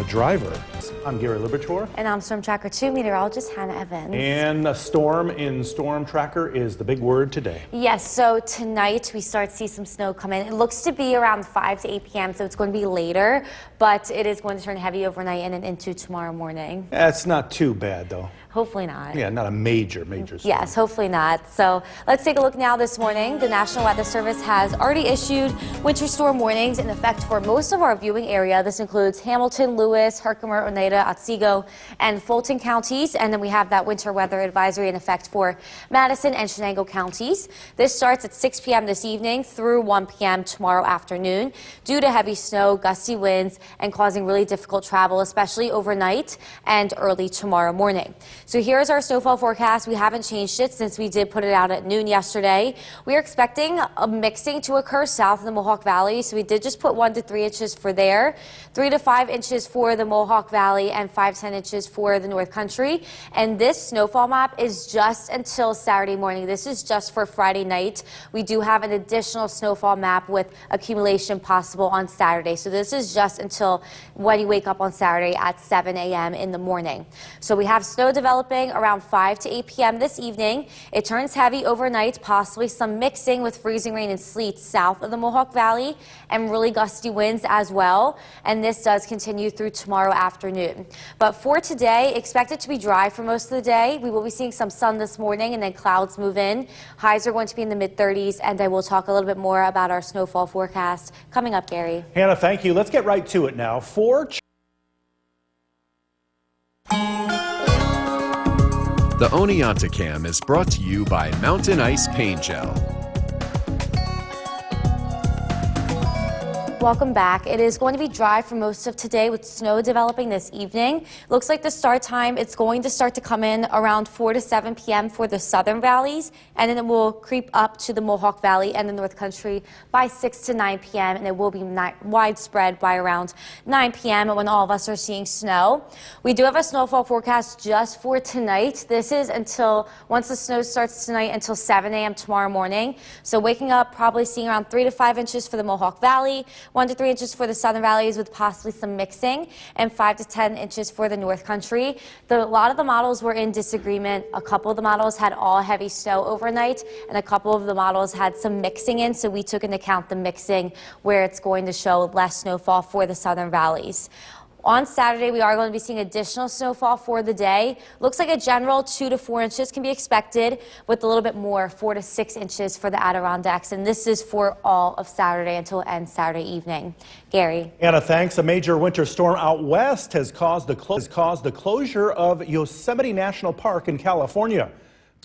a driver. I'm Gary Libertor. And I'm Storm Tracker 2 meteorologist Hannah Evans. And a storm in Storm Tracker is the big word today. Yes, so tonight we start to see some snow come in. It looks to be around 5 to 8 p.m., so it's going to be later, but it is going to turn heavy overnight and then into tomorrow morning. That's not too bad, though. Hopefully not. Yeah, not a major storm. Yes, hopefully not. So let's take a look now this morning. The National Weather Service has already issued winter storm warnings in effect for most of our viewing area. This includes Hamilton, Lewis, Herkimer, Oneida, Otsego, and Fulton counties. And then we have that winter weather advisory in effect for Madison and Chenango counties. This starts at 6 p.m. this evening through 1 p.m. tomorrow afternoon due to heavy snow, gusty winds, and causing really difficult travel, especially overnight and early tomorrow morning. So here's our snowfall forecast. We haven't changed it since we did put it out at noon yesterday. We are expecting a mixing to occur south of the Mohawk Valley. So we did just put 1 to 3 inches for there, 3 to 5 inches for the Mohawk Valley, and 5 to 10 inches for the North Country. And this snowfall map is just until Saturday morning. This is just for Friday night. We do have an additional snowfall map with accumulation possible on Saturday. So this is just until when you wake up on Saturday at 7 a.m. in the morning. So we have snow developing around 5 to 8 p.m. this evening. It turns heavy overnight, possibly some mixing with freezing rain and sleet south of the Mohawk Valley and really gusty winds as well. And this does continue through tomorrow afternoon. But for today, expect it to be dry for most of the day. We will be seeing some sun this morning and then clouds move in. Highs are going to be in the mid-30s, and I will talk a little bit more about our snowfall forecast coming up, Gary. Hannah, thank you. Let's get right to it now. The Oneonta Cam is brought to you by Mountain Ice Paint Gel. Welcome back. It is going to be dry for most of today with snow developing this evening. Looks like the start time, it's going to start to come in around 4 to 7 p.m. for the southern valleys, and then it will creep up to the Mohawk Valley and the North Country by 6 to 9 p.m. and it will be widespread by around 9 p.m. when all of us are seeing snow. We do have a snowfall forecast just for tonight. This is until once the snow starts tonight until 7 a.m. tomorrow morning. So waking up probably seeing around 3 to 5 inches for the Mohawk Valley, 1 to 3 inches for the southern valleys with possibly some mixing, and 5 to 10 inches for the North Country. A lot of the models were in disagreement. A couple of the models had all heavy snow overnight, and a couple of the models had some mixing in, so we took into account the mixing where it's going to show less snowfall for the southern valleys. On Saturday, we are going to be seeing additional snowfall for the day. Looks like a general 2 to 4 inches can be expected, with a little bit more, 4 to 6 inches for the Adirondacks. And this is for all of Saturday until it ends Saturday evening. Gary. Anna, thanks. A major winter storm out west has caused the closure of Yosemite National Park in California.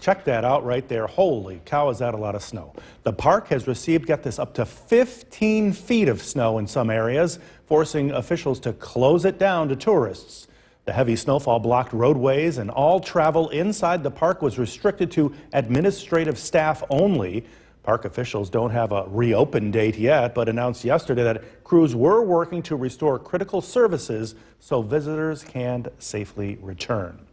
Check that out right there. Holy cow, is that a lot of snow. The park has received, get this, up to 15 feet of snow in some areas, forcing officials to close it down to tourists. The heavy snowfall blocked roadways, and all travel inside the park was restricted to administrative staff only. Park officials don't have a reopen date yet, but announced yesterday that crews were working to restore critical services so visitors can safely return.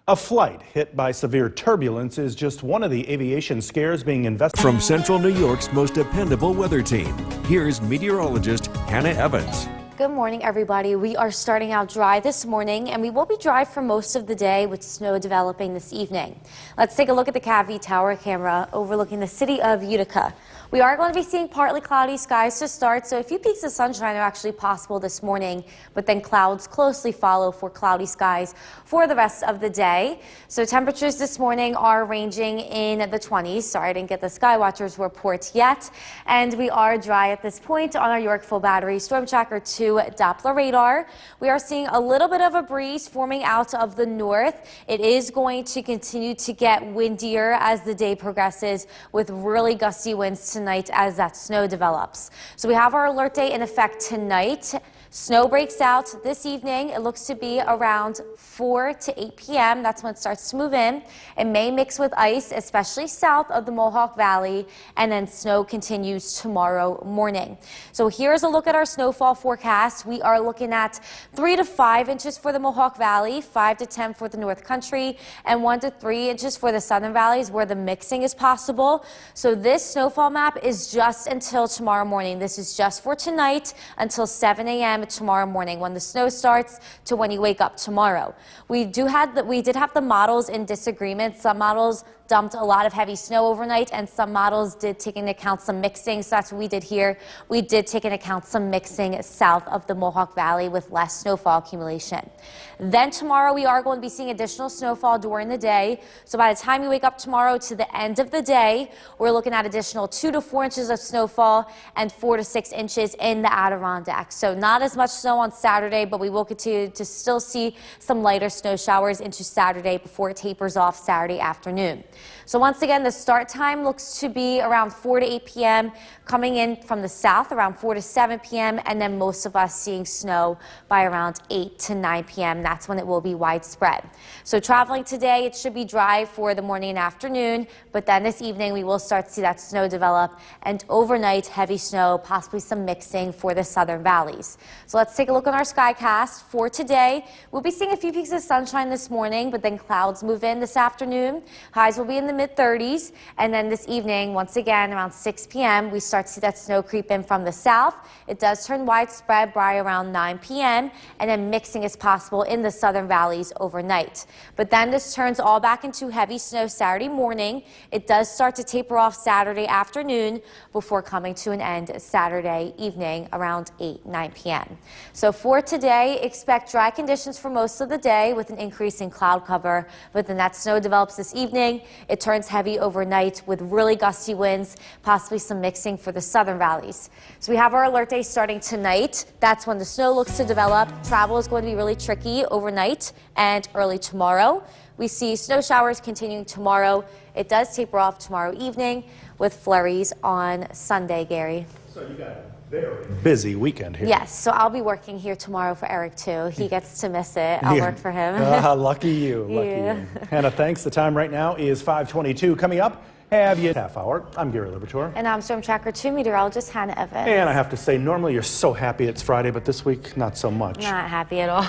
A flight hit by severe turbulence is just one of the aviation scares being investigated. From Central New York's most dependable weather team, here's meteorologist Hannah Evans. Good morning, everybody. We are starting out dry this morning, and we will be dry for most of the day with snow developing this evening. Let's take a look at the CAV tower camera overlooking the city of Utica. We are going to be seeing partly cloudy skies to start, so a few peaks of sunshine are actually possible this morning, but then clouds closely follow for cloudy skies for the rest of the day. So temperatures this morning are ranging in the 20s. Sorry, I didn't get the Skywatchers report yet. And we are dry at this point on our Yorkville Battery Storm Tracker 2 Doppler radar. We are seeing a little bit of a breeze forming out of the north. It is going to continue to get windier as the day progresses, with really gusty winds tonight as that snow develops. So we have our alert day in effect tonight. Snow breaks out this evening. It looks to be around 4 to 8 p.m. That's when it starts to move in. It may mix with ice, especially south of the Mohawk Valley, and then snow continues tomorrow morning. So here's a look at our snowfall forecast. We are looking at 3 to 5 inches for the Mohawk Valley, 5 to 10 for the North Country, and 1 to 3 inches for the southern valleys where the mixing is possible. So this snowfall map is just until tomorrow morning. This is just for tonight until 7 a.m. p.m. tomorrow morning, when the snow starts to when you wake up tomorrow. We did have the models in disagreement. Some models dumped a lot of heavy snow overnight, and some models did take into account some mixing. So that's what we did here. We did take into account some mixing south of the Mohawk Valley with less snowfall accumulation. Then tomorrow we are going to be seeing additional snowfall during the day. So by the time you wake up tomorrow to the end of the day, we're looking at additional 2 to 4 inches of snowfall and 4 to 6 inches in the Adirondacks. So not as much snow on Saturday, but we will continue to still see some lighter snow showers into Saturday before it tapers off Saturday afternoon. So once again, the start time looks to be around 4 to 8 p.m. coming in from the south around 4 to 7 p.m. and then most of us seeing snow by around 8 to 9 p.m. That's when it will be widespread. So traveling today, it should be dry for the morning and afternoon, but then this evening we will start to see that snow develop, and overnight heavy snow, possibly some mixing for the southern valleys. So let's take a look on our skycast for today. We'll be seeing a few peaks of sunshine this morning, but then clouds move in this afternoon. Highs will be in the mid-30s, and then this evening, once again around 6 p.m., we start to see that snow creep in from the south. It does turn widespread by around 9 p.m., and then mixing is possible in the southern valleys overnight. But then this turns all back into heavy snow Saturday morning. It does start to taper off Saturday afternoon before coming to an end Saturday evening around 9 p.m. So for today, expect dry conditions for most of the day with an increase in cloud cover, but then that snow develops this evening. It turns heavy overnight with really gusty winds, possibly some mixing for the southern valleys. So we have our alert day starting tonight. That's when the snow looks to develop. Travel is going to be really tricky overnight and early tomorrow. We see snow showers continuing tomorrow. It does taper off tomorrow evening with flurries on Sunday, Gary. So you got a very busy weekend here. Yes, so I'll be working here tomorrow for Eric too. He gets to miss it. I'll work for him. Lucky you. Lucky you. Hannah, thanks. The time right now is 5:22. Coming up, have you half hour. I'm Gary Liberatore. And I'm Storm Tracker 2 meteorologist Hannah Evans. And I have to say, normally you're so happy it's Friday, but this week, not so much. Not happy at all.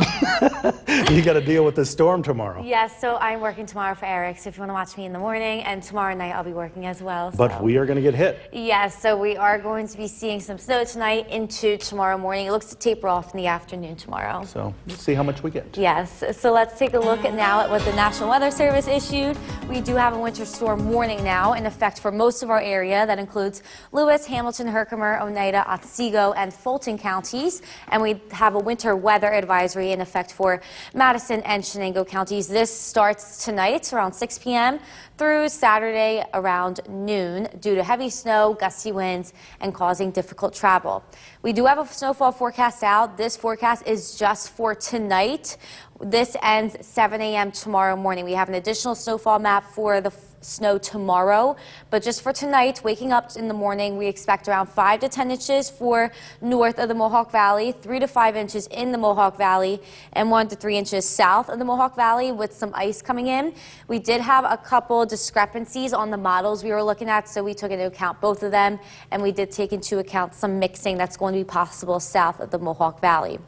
You got to deal with this storm tomorrow. Yes, so I'm working tomorrow for Eric, so if you want to watch me in the morning, and tomorrow night I'll be working as well. But we are going to get hit. Yes, so we are going to be seeing some snow tonight into tomorrow morning. It looks to taper off in the afternoon tomorrow. So let's see how much we get. Yes, so let's take a look now at what the National Weather Service issued. We do have a winter storm warning now in effect for most of our area. That includes Lewis, Hamilton, Herkimer, Oneida, Otsego, and Fulton counties. And we have a winter weather advisory in effect for Madison and Shenango counties. This starts tonight around 6 p.m. through Saturday around noon due to heavy snow, gusty winds, and causing difficult travel. We do have a snowfall forecast out. This forecast is just for tonight. This ends 7 a.m. tomorrow morning. We have an additional snowfall map for the snow tomorrow, but just for tonight, waking up in the morning, we expect around 5 to 10 inches for north of the Mohawk Valley, 3 to 5 inches in the Mohawk Valley, and 1 to 3 inches south of the Mohawk Valley with some ice coming in. We did have a couple discrepancies on the models we were looking at, so we took into account both of them, and we did take into account some mixing that's going to be possible south of the Mohawk Valley.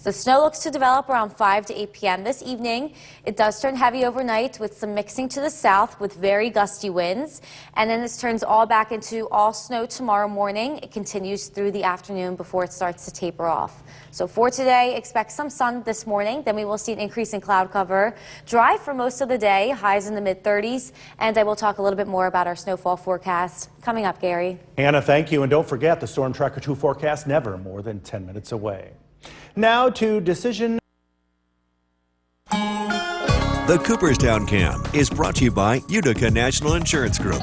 The snow looks to develop around 5 to 8 p.m. this evening. It does turn heavy overnight with some mixing to the south with very gusty winds. And then this turns all back into all snow tomorrow morning. It continues through the afternoon before it starts to taper off. So for today, expect some sun this morning. Then we will see an increase in cloud cover. Dry for most of the day, highs in the mid-30s. And I will talk a little bit more about our snowfall forecast coming up, Gary. Hannah, thank you. And don't forget the Storm Tracker 2 forecast never more than 10 minutes away. Now to Decision. The Cooperstown Cam is brought to you by Utica National Insurance Group.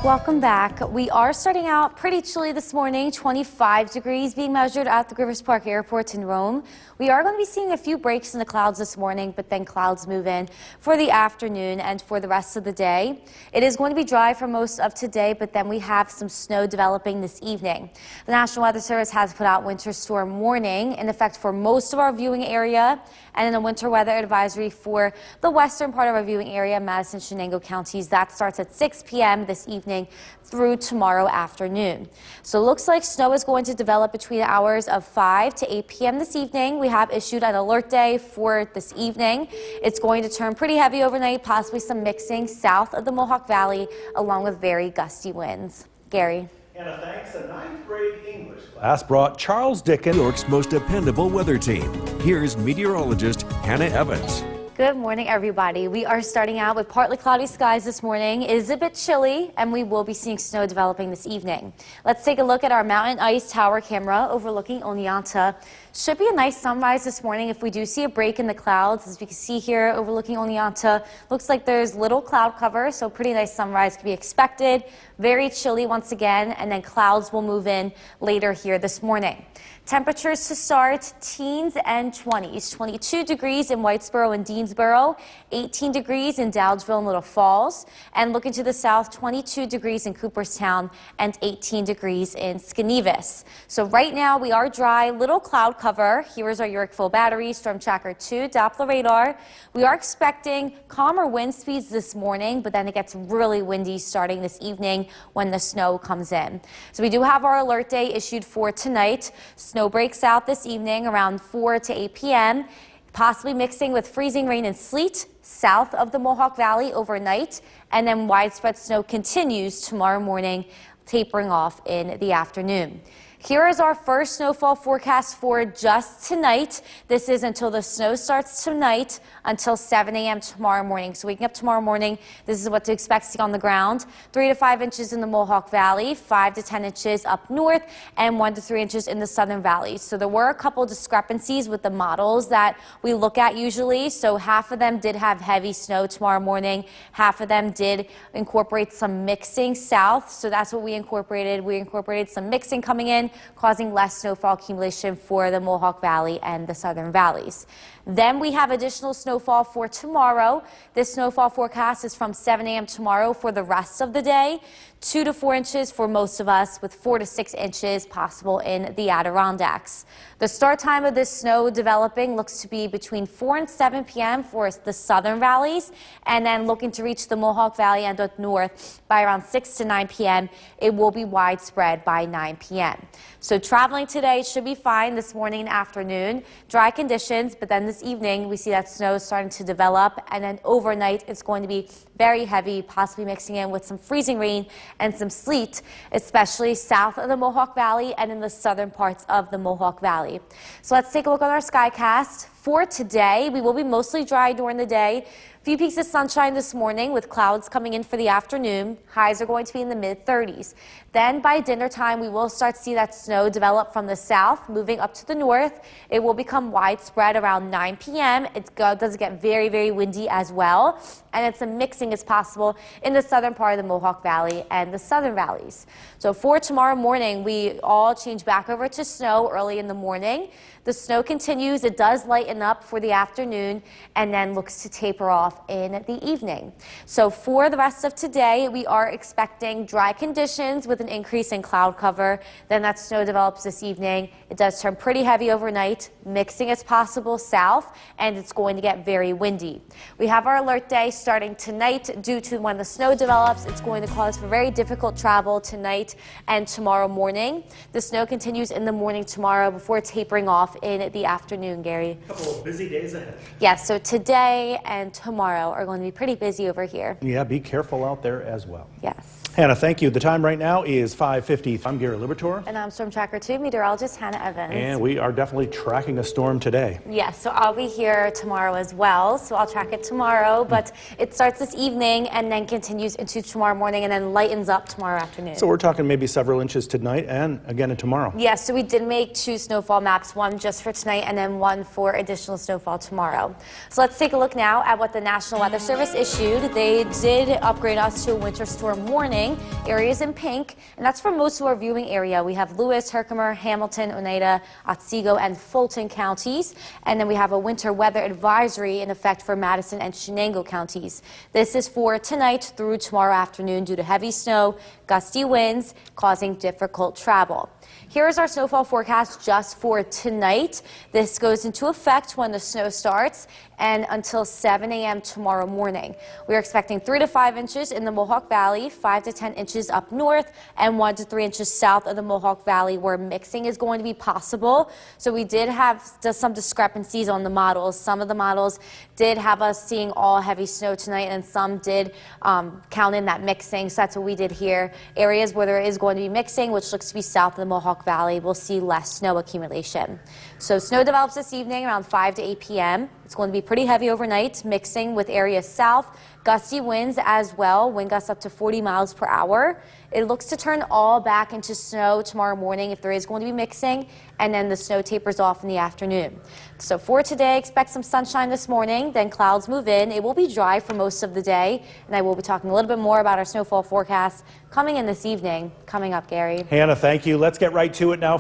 Welcome back. We are starting out pretty chilly this morning, 25 degrees being measured at the Rivers Park Airport in Rome. We are going to be seeing a few breaks in the clouds this morning, but then clouds move in for the afternoon and for the rest of the day. It is going to be dry for most of today, but then we have some snow developing this evening. The National Weather Service has put out winter storm warning in effect for most of our viewing area, and then a winter weather advisory for the western part of our viewing area, Madison, Shenango counties. That starts at 6 p.m. this evening through tomorrow afternoon. So it looks like snow is going to develop between the hours of 5 to 8 p.m. this evening. We have issued an alert day for this evening. It's going to turn pretty heavy overnight, possibly some mixing south of the Mohawk Valley, along with very gusty winds. Gary. Hannah, thanks. A ninth grade English class brought Charles Dickens. New York's most dependable weather team. Here's meteorologist Hannah Evans. Good morning, everybody. We are starting out with partly cloudy skies this morning. It is a bit chilly, and we will be seeing snow developing this evening. Let's take a look at our mountain ice tower camera overlooking Oneonta. Should be a nice sunrise this morning if we do see a break in the clouds. As we can see here overlooking Oneonta, looks like there's little cloud cover, so pretty nice sunrise could be expected. Very chilly once again, and then clouds will move in later here this morning. Temperatures to start, teens and 20s. 22 degrees in Whitesboro and Deansboro, 18 degrees in Dowdesville and Little Falls, and looking to the south, 22 degrees in Cooperstown and 18 degrees in Skanevis. So right now we are dry, little cloud cover. Here is our Uric full battery, Storm Tracker 2 Doppler radar. We are expecting calmer wind speeds this morning, but then it gets really windy starting this evening when the snow comes in. So we do have our alert day issued for tonight. Snow breaks out this evening around 4 to 8 p.m., possibly mixing with freezing rain and sleet south of the Mohawk Valley overnight, and then widespread snow continues tomorrow morning, tapering off in the afternoon. Here is our first snowfall forecast for just tonight. This is until the snow starts tonight until 7 a.m. tomorrow morning. So waking up tomorrow morning, this is what to expect to see on the ground. 3 to 5 inches in the Mohawk Valley, 5 to 10 inches up north, and 1 to 3 inches in the southern valleys. So there were a couple discrepancies with the models that we look at usually. So half of them did have heavy snow tomorrow morning. Half of them did incorporate some mixing south. So that's what we incorporated. We incorporated some mixing coming in, causing less snowfall accumulation for the Mohawk Valley and the southern valleys. Then we have additional snowfall for tomorrow. This snowfall forecast is from 7 a.m. tomorrow for the rest of the day. 2 to 4 inches for most of us, with 4 to 6 inches possible in the Adirondacks. The start time of this snow developing looks to be between 4 and 7 p.m. for the southern valleys, and then looking to reach the Mohawk Valley and up north by around 6 to 9 p.m. It will be widespread by 9 p.m. So traveling today should be fine this morning and afternoon. Dry conditions, but then this evening we see that snow starting to develop, and then overnight it's going to be very heavy, possibly mixing in with some freezing rain and some sleet, especially south of the Mohawk Valley and in the southern parts of the Mohawk Valley. So let's take a look at our skycast. For today, we will be mostly dry during the day. Few peaks of sunshine this morning with clouds coming in for the afternoon. Highs are going to be in the mid-30s. Then by dinner time, we will start to see that snow develop from the south, moving up to the north. It will become widespread around 9 p.m. It does get very, very windy as well. And it's a mixing as possible in the southern part of the Mohawk Valley and the southern valleys. So for tomorrow morning, we all change back over to snow early in the morning. The snow continues. It does lighten up for the afternoon and then looks to taper off in the evening. So for the rest of today, we are expecting dry conditions with an increase in cloud cover. Then that snow develops this evening. It does turn pretty heavy overnight, mixing as possible south, and it's going to get very windy. We have our alert day starting tonight due to when the snow develops. It's going to cause for very difficult travel tonight and tomorrow morning. The snow continues in the morning tomorrow before tapering off in the afternoon, Gary. A couple of busy days ahead. Yes, so today and tomorrow are going to be pretty busy over here. Yeah, be careful out there as well. Yes. Hannah, thank you. The time right now is 5:50. I'm Gary Libertor. And I'm Storm Tracker 2 meteorologist Hannah Evans. And we are definitely tracking a storm today. Yes, so I'll be here tomorrow as well, so I'll track it tomorrow, but it starts this evening and then continues into tomorrow morning and then lightens up tomorrow afternoon. So we're talking maybe several inches tonight and again tomorrow. Yes, so we did make 2 snowfall maps, one just for tonight and then one for additional snowfall tomorrow. So let's take a look now at what the National Weather Service issued. They did upgrade us to a winter storm warning, areas in pink, and that's for most of our viewing area. We have Lewis, Herkimer, Hamilton, Oneida, Otsego, and Fulton counties, and then we have a winter weather advisory in effect for Madison and Shenango counties. This is for tonight through tomorrow afternoon due to heavy snow, gusty winds causing difficult travel. Here is our snowfall forecast just for tonight. This goes into effect when the snow starts and until 7 a.m. tomorrow morning. We are expecting 3 to 5 inches in the Mohawk Valley, 5 to 10 inches up north, and 1 to 3 inches south of the Mohawk Valley where mixing is going to be possible. So we did have some discrepancies on the models. Some of the models did have us seeing all heavy snow tonight, and some did count in that mixing. So that's what we did here. Areas where there is going to be mixing, which looks to be south of the Mohawk Valley, will see less snow accumulation. So snow develops this evening around 5 to 8 p.m. It's going to be pretty heavy overnight, mixing with areas south. Gusty winds as well, wind gusts up to 40 miles per hour. It looks to turn all back into snow tomorrow morning if there is going to be mixing, and then the snow tapers off in the afternoon. So for today, expect some sunshine this morning, then clouds move in. It will be dry for most of the day, and I will be talking a little bit more about our snowfall forecast coming in this evening. Coming up, Gary. Hannah, thank you. Let's get right to it now.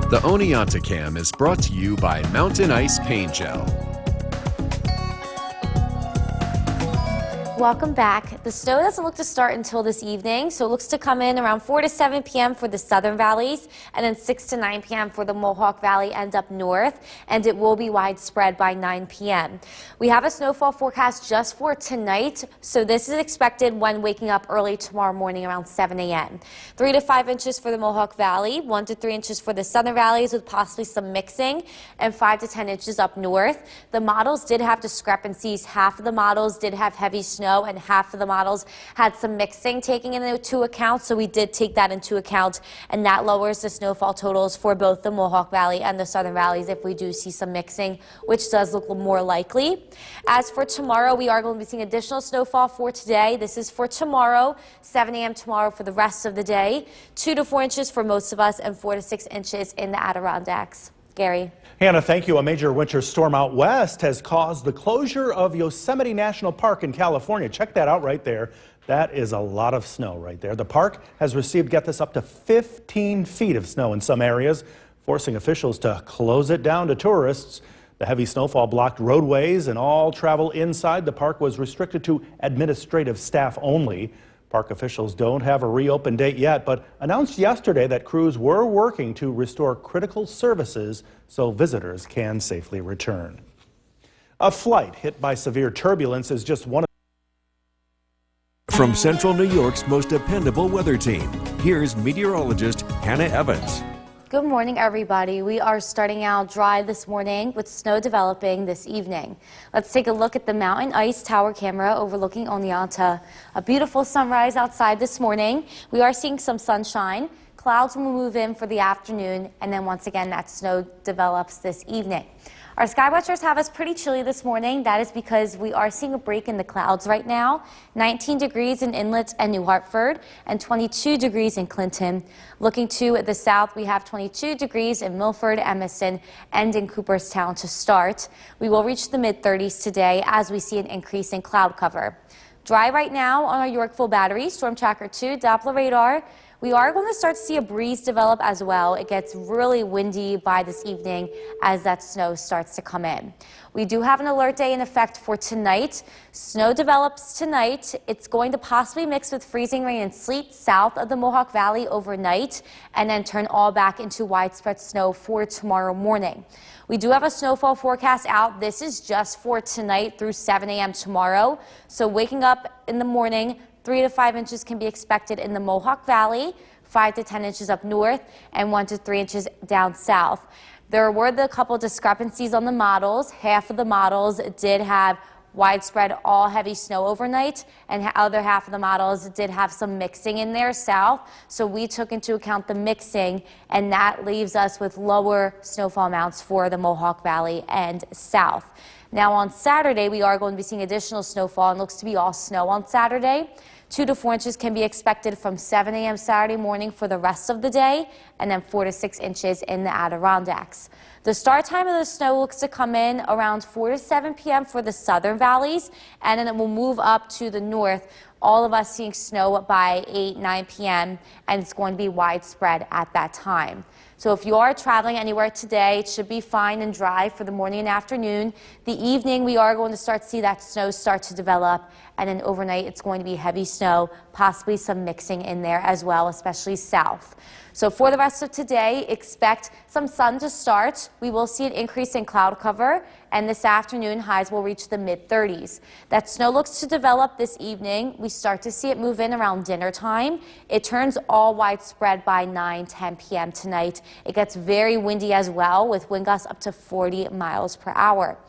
The Oneonta Cam is brought to you by Mountain Ice Paint Gel. Welcome back. The snow doesn't look to start until this evening, so it looks to come in around 4 to 7 p.m. for the southern valleys, and then 6 to 9 p.m. for the Mohawk Valley and up north, and it will be widespread by 9 p.m. We have a snowfall forecast just for tonight, so this is expected when waking up early tomorrow morning around 7 a.m. 3 to 5 inches for the Mohawk Valley, 1 to 3 inches for the southern valleys with possibly some mixing, and 5 to 10 inches up north. The models did have discrepancies. Half of the models did have heavy snow, and half of the models had some mixing taking into account, so we did take that into account, and that lowers the snowfall totals for both the Mohawk Valley and the southern valleys if we do see some mixing, which does look more likely. As for tomorrow, we are going to be seeing additional snowfall for today. This is for tomorrow, 7 a.m. tomorrow for the rest of the day, 2 to 4 inches for most of us, and 4 to 6 inches in the Adirondacks. Gary. Hannah, thank you. A major winter storm out west has caused the closure of Yosemite National Park in California. Check that out right there. That is a lot of snow right there. The park has received, get this, up to 15 feet of snow in some areas, forcing officials to close it down to tourists. The heavy snowfall blocked roadways, and all travel inside the park was restricted to administrative staff only. Park officials don't have a reopen date yet, but announced yesterday that crews were working to restore critical services so visitors can safely return. A flight hit by severe turbulence is just one of From Central New York's most dependable weather team, here's meteorologist Hannah Evans. Good morning, everybody. We are starting out dry this morning with snow developing this evening. Let's take a look at the Mountain Ice Tower camera overlooking Oneonta. A beautiful sunrise outside this morning. We are seeing some sunshine. Clouds will move in for the afternoon, and then once again that snow develops this evening. Our sky watchers have us pretty chilly this morning. That is because we are seeing a break in the clouds right now. 19 degrees in Inlet and New Hartford and 22 degrees in Clinton. Looking to the south, we have 22 degrees in Milford, Emerson, and in Cooperstown to start. We will reach the mid-30s today as we see an increase in cloud cover. Dry right now on our Yorkville battery, Storm Tracker 2, Doppler radar. We are going to start to see a breeze develop as well. It gets really windy by this evening as that snow starts to come in. We do have an alert day in effect for tonight. Snow develops tonight. It's going to possibly mix with freezing rain and sleet south of the Mohawk Valley overnight and then turn all back into widespread snow for tomorrow morning. We do have a snowfall forecast out. This is just for tonight through 7 a.m. tomorrow. So waking up in the morning, 3 to 5 inches can be expected in the Mohawk Valley, 5 to 10 inches up north, and 1 to 3 inches down south. There were a couple discrepancies on the models. Half of the models did have widespread all heavy snow overnight, and the other half of the models did have some mixing in there south. So we took into account the mixing, and that leaves us with lower snowfall amounts for the Mohawk Valley and south. Now on Saturday, we are going to be seeing additional snowfall, and looks to be all snow on Saturday. 2 to 4 inches can be expected from 7 a.m. Saturday morning for the rest of the day, and then 4 to 6 inches in the Adirondacks. The start time of the snow looks to come in around 4 to 7 p.m. for the southern valleys, and then it will move up to the north. All of us seeing snow by 8, 9 p.m., and it's going to be widespread at that time. So if you are traveling anywhere today, it should be fine and dry for the morning and afternoon. The evening, we are going to start to see that snow start to develop, and then overnight it's going to be heavy snow, possibly some mixing in there as well, especially south. So for the rest of today, expect some sun to start. We will see an increase in cloud cover, and this afternoon highs will reach the mid-30s. That snow looks to develop this evening. We start to see it move in around dinner time. It turns all widespread by 9-10 p.m. tonight. It gets very windy as well, with wind gusts up to 40 miles per hour.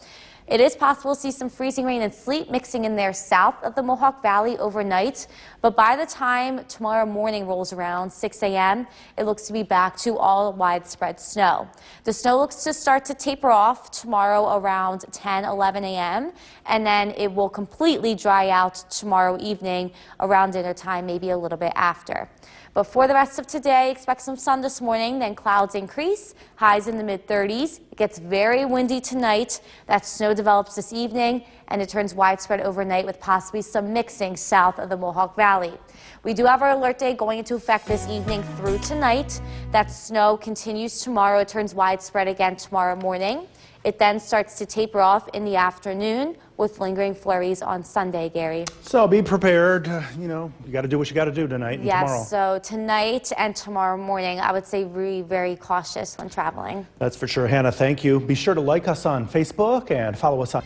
It is possible to see some freezing rain and sleet mixing in there south of the Mohawk Valley overnight, but by the time tomorrow morning rolls around 6 a.m., it looks to be back to all widespread snow. The snow looks to start to taper off tomorrow around 10-11 a.m., and then it will completely dry out tomorrow evening around dinner time, maybe a little bit after. But for the rest of today, expect some sun this morning, then clouds increase, highs in the mid-30s. It gets very windy tonight. That snow develops this evening, and it turns widespread overnight with possibly some mixing south of the Mohawk Valley. We do have our alert day going into effect this evening through tonight. That snow continues tomorrow. It turns widespread again tomorrow morning. It then starts to taper off in the afternoon with lingering flurries on Sunday, Gary. So be prepared. You got to do what you got to do tonight and tomorrow. Yes, so tonight and tomorrow morning, I would say be very cautious when traveling. That's for sure. Hannah, thank you. Be sure to like us on Facebook and follow us on.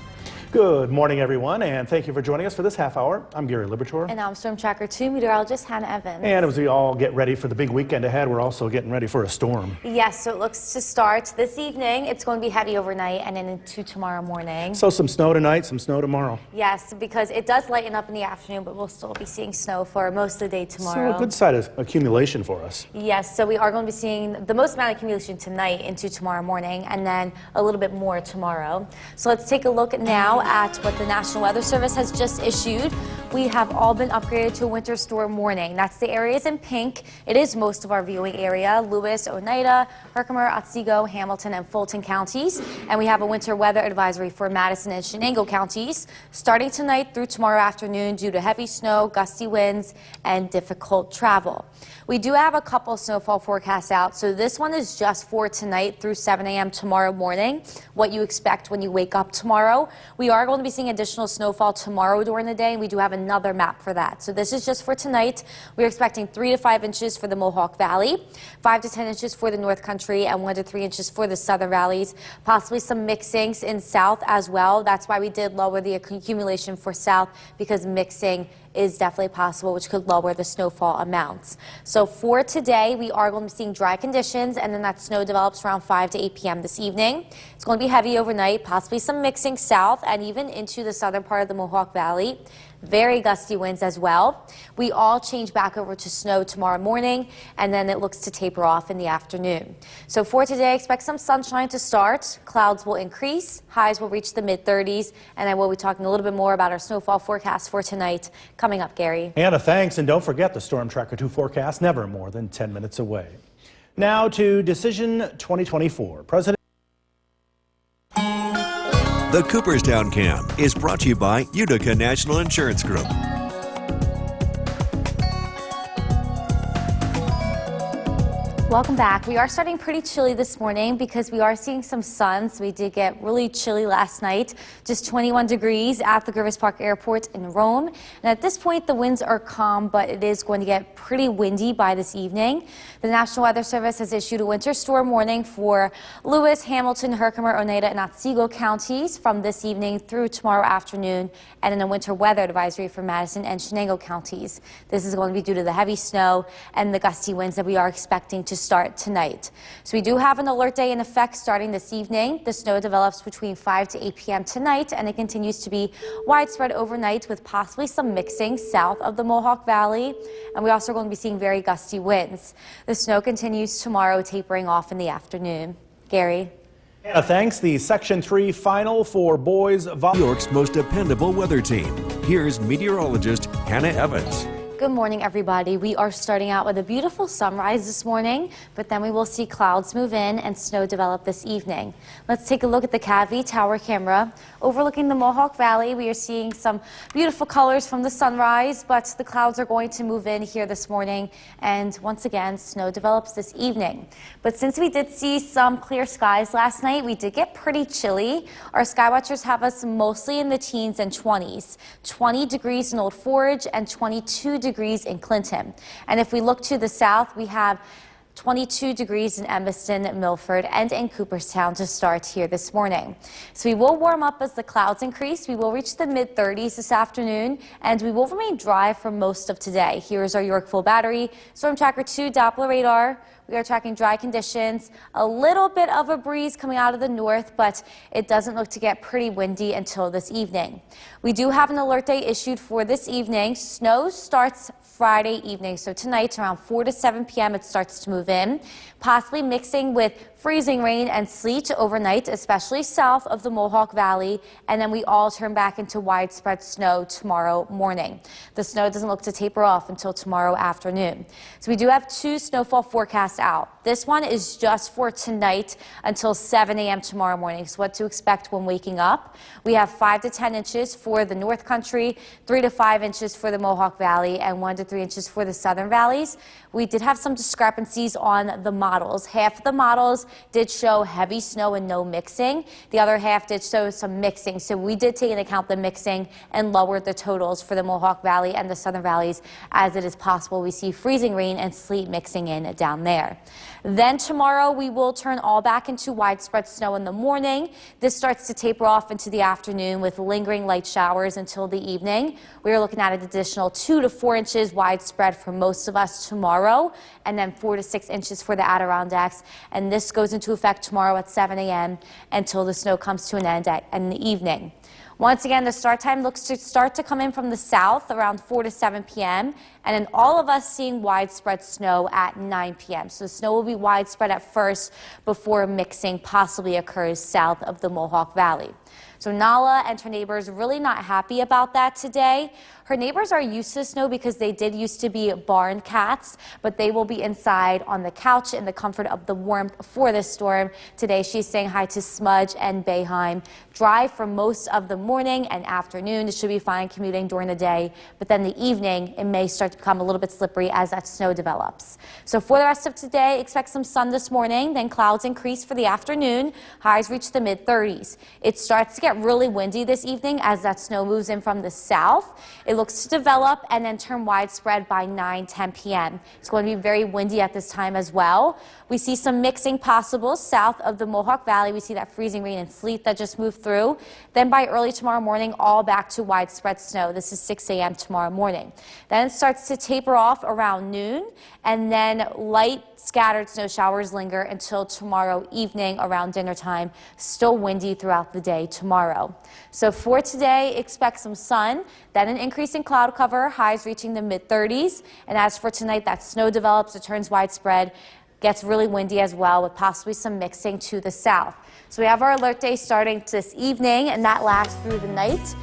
Good morning, everyone, and thank you for joining us for this half hour. I'm Gary Libertor. And I'm Storm Tracker 2 meteorologist Hannah Evans. And as we all get ready for the big weekend ahead, we're also getting ready for a storm. Yes, so it looks to start this evening. It's going to be heavy overnight and then into tomorrow morning. So some snow tonight, some snow tomorrow. Yes, because it does lighten up in the afternoon, but we'll still be seeing snow for most of the day tomorrow. So a good side of accumulation for us. Yes, so we are going to be seeing the most amount of accumulation tonight into tomorrow morning and then a little bit more tomorrow. So let's take a look now at what the National Weather Service has just issued. We have all been upgraded to a winter storm warning. That's the areas in pink. It is most of our viewing area: Lewis, Oneida, Herkimer, Otsego, Hamilton, and Fulton counties. And we have a winter weather advisory for Madison and Shenango counties starting tonight through tomorrow afternoon due to heavy snow, gusty winds, and difficult travel. We do have a couple snowfall forecasts out, so this one is just for tonight through 7 a.m. tomorrow morning, what you expect when you wake up tomorrow. We are going to be seeing additional snowfall tomorrow during the day, and we do have another map for that. So this is just for tonight. We're expecting 3 to 5 inches for the Mohawk Valley, 5 to 10 inches for the North Country, and 1 to 3 inches for the southern valleys, possibly some mixings in south as well. That's why we did lower the accumulation for south, because mixing is definitely possible, which could lower the snowfall amounts. So for today, we are going to be seeing dry conditions, and then that snow develops around 5 to 8 p.m. this evening. It's going to be heavy overnight, possibly some mixing south and even into the southern part of the Mohawk Valley. Very gusty winds as well. We all change back over to snow tomorrow morning, and then it looks to taper off in the afternoon. So for today, expect some sunshine to start. Clouds will increase. Highs will reach the mid-30s, and I will be talking a little bit more about our snowfall forecast for tonight coming up, Gary. Anna, thanks, and don't forget the Storm Tracker 2 forecast, never more than 10 minutes away. Now to Decision 2024. President The Cooperstown Cam is brought to you by Utica National Insurance Group. Welcome back. We are starting pretty chilly this morning because we are seeing some sun. So we did get really chilly last night, just 21 degrees at the Griffith Park Airport in Rome. And at this point, the winds are calm, but it is going to get pretty windy by this evening. The National Weather Service has issued a winter storm warning for Lewis, Hamilton, Herkimer, Oneida, and Otsego counties from this evening through tomorrow afternoon, and then a winter weather advisory for Madison and Shenango counties. This is going to be due to the heavy snow and the gusty winds that we are expecting to start tonight. So we do have an alert day in effect starting this evening. The snow develops between 5 to 8 p.m. tonight, and it continues to be widespread overnight with possibly some mixing south of the Mohawk Valley. And we also are going to be seeing very gusty winds. The snow continues tomorrow, tapering off in the afternoon. Gary. Thanks. The Section 3 final for boys New York's most dependable weather team. Here's meteorologist Hannah Evans. Good morning, everybody. We are starting out with a beautiful sunrise this morning, but then we will see clouds move in and snow develop this evening. Let's take a look at the CATV tower camera. Overlooking the Mohawk Valley, we are seeing some beautiful colors from the sunrise, but the clouds are going to move in here this morning, and once again, snow develops this evening. But since we did see some clear skies last night, we did get pretty chilly. Our sky watchers have us mostly in the teens and 20s. 20 degrees in Old Forge and 22 degrees in Clinton. And if we look to the south, we have 22 degrees in Evanston, Milford, and in Cooperstown to start here this morning. So we will warm up as the clouds increase. We will reach the mid-30s this afternoon, and we will remain dry for most of today. Here's our Yorkville battery. Storm Tracker 2 Doppler radar. We are tracking dry conditions, a little bit of a breeze coming out of the north, but it doesn't look to get pretty windy until this evening. We do have an alert day issued for this evening. Snow starts Friday evening, so tonight around 4 to 7 p.m. it starts to move in, possibly mixing with freezing rain and sleet overnight, especially south of the Mohawk Valley, and then we all turn back into widespread snow tomorrow morning. The snow doesn't look to taper off until tomorrow afternoon. So we do have 2 snowfall forecasts out. This one is just for tonight until 7 a.m. tomorrow morning. So what to expect when waking up. We have 5 to 10 inches for the North Country, 3 to 5 inches for the Mohawk Valley, and 1 to 3 inches for the southern valleys. We did have some discrepancies on the models. Half of the models did show heavy snow and no mixing. The other half did show some mixing. So we did take into account the mixing and lowered the totals for the Mohawk Valley and the southern valleys, as it is possible we see freezing rain and sleet mixing in down there. Then tomorrow we will turn all back into widespread snow in the morning. This starts to taper off into the afternoon with lingering light showers until the evening. We are looking at an additional 2 to 4 inches widespread for most of us tomorrow, and then 4 to 6 inches for the Adirondacks. And this goes into effect tomorrow at 7 a.m. until the snow comes to an end in the evening. Once again, the start time looks to start to come in from the south around 4 to 7 p.m. and then all of us seeing widespread snow at 9 p.m. So the snow will be widespread at first before mixing possibly occurs south of the Mohawk Valley. So Nala and her neighbors really not happy about that today. Her neighbors are used to snow because they did used to be barn cats, but they will be inside on the couch in the comfort of the warmth for this storm. Today she's saying hi to Smudge and Bayheim. Dry for most of the morning and afternoon. It should be fine commuting during the day, but then the evening it may start to become a little bit slippery as that snow develops. So for the rest of today, expect some sun this morning, then clouds increase for the afternoon. Highs reach the mid-30s. It starts to get really windy this evening as that snow moves in from the south. It looks to develop and then turn widespread by 9-10 p.m. It's going to be very windy at this time as well. We see some mixing possible south of the Mohawk Valley. We see that freezing rain and sleet that just moved through. Then by early tomorrow morning, all back to widespread snow. This is 6 a.m. tomorrow morning. Then it starts to taper off around noon, and then light scattered snow showers linger until tomorrow evening around dinner time. Still windy throughout the day tomorrow. So for today, expect some sun, then an increase in cloud cover, highs reaching the mid-30s. And as for tonight, that snow develops, it turns widespread, gets really windy as well with possibly some mixing to the south. So we have our alert day starting this evening, and that lasts through the night.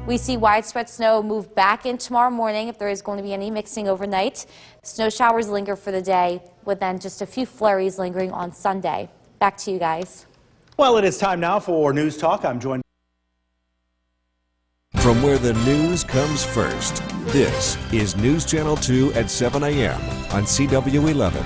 We see widespread snow move back in tomorrow morning if there is going to be any mixing overnight. Snow showers linger for the day, with then just a few flurries lingering on Sunday. Back to you guys. Well, it is time now for News Talk. I'm joined From where the news comes first, this is News Channel 2 at 7 a.m. on CW11.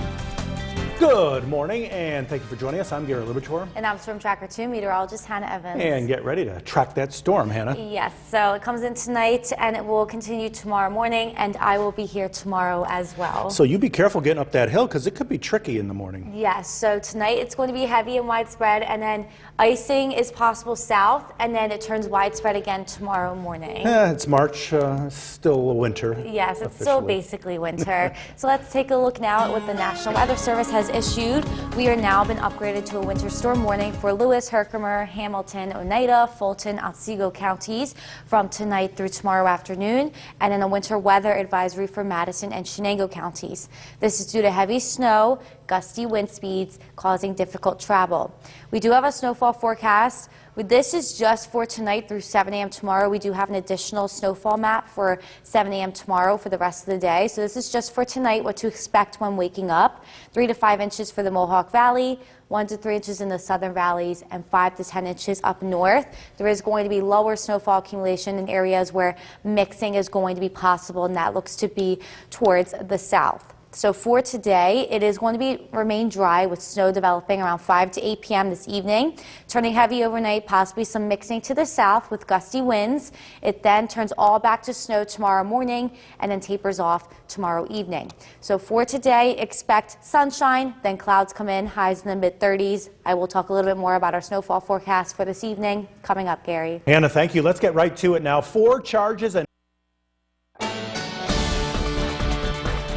Good morning, and thank you for joining us. I'm Gary Libitor. And I'm Storm Tracker 2 meteorologist Hannah Evans. And get ready to track that storm, Hannah. Yes, so it comes in tonight and it will continue tomorrow morning, and I will be here tomorrow as well. So you be careful getting up that hill because it could be tricky in the morning. Yes, so tonight it's going to be heavy and widespread, and then icing is possible south, and then it turns widespread again tomorrow morning. It's March, still winter. Yes, it's still basically winter. So let's take a look now at what the National Weather Service has issued. We are now been upgraded to a winter storm warning for Lewis, Herkimer, Hamilton, Oneida, Fulton, Otsego counties from tonight through tomorrow afternoon, and then a winter weather advisory for Madison and Shenango counties. This is due to heavy snow, gusty wind speeds causing difficult travel. We do have a snowfall forecast. This is just for tonight through 7 a.m. tomorrow. We do have an additional snowfall map for 7 a.m. tomorrow for the rest of the day. So this is just for tonight, what to expect when waking up. 3 to 5 inches for the Mohawk Valley, 1 to 3 inches in the southern valleys, and 5 to 10 inches up north. There is going to be lower snowfall accumulation in areas where mixing is going to be possible, and that looks to be towards the south. So for today, it is going to remain dry with snow developing around 5 to 8 p.m. this evening, turning heavy overnight, possibly some mixing to the south with gusty winds. It then turns all back to snow tomorrow morning and then tapers off tomorrow evening. So for today, expect sunshine, then clouds come in, highs in the mid-30s. I will talk a little bit more about our snowfall forecast for this evening coming up, Gary. Hannah, thank you. Let's get right to it now. 4 charges and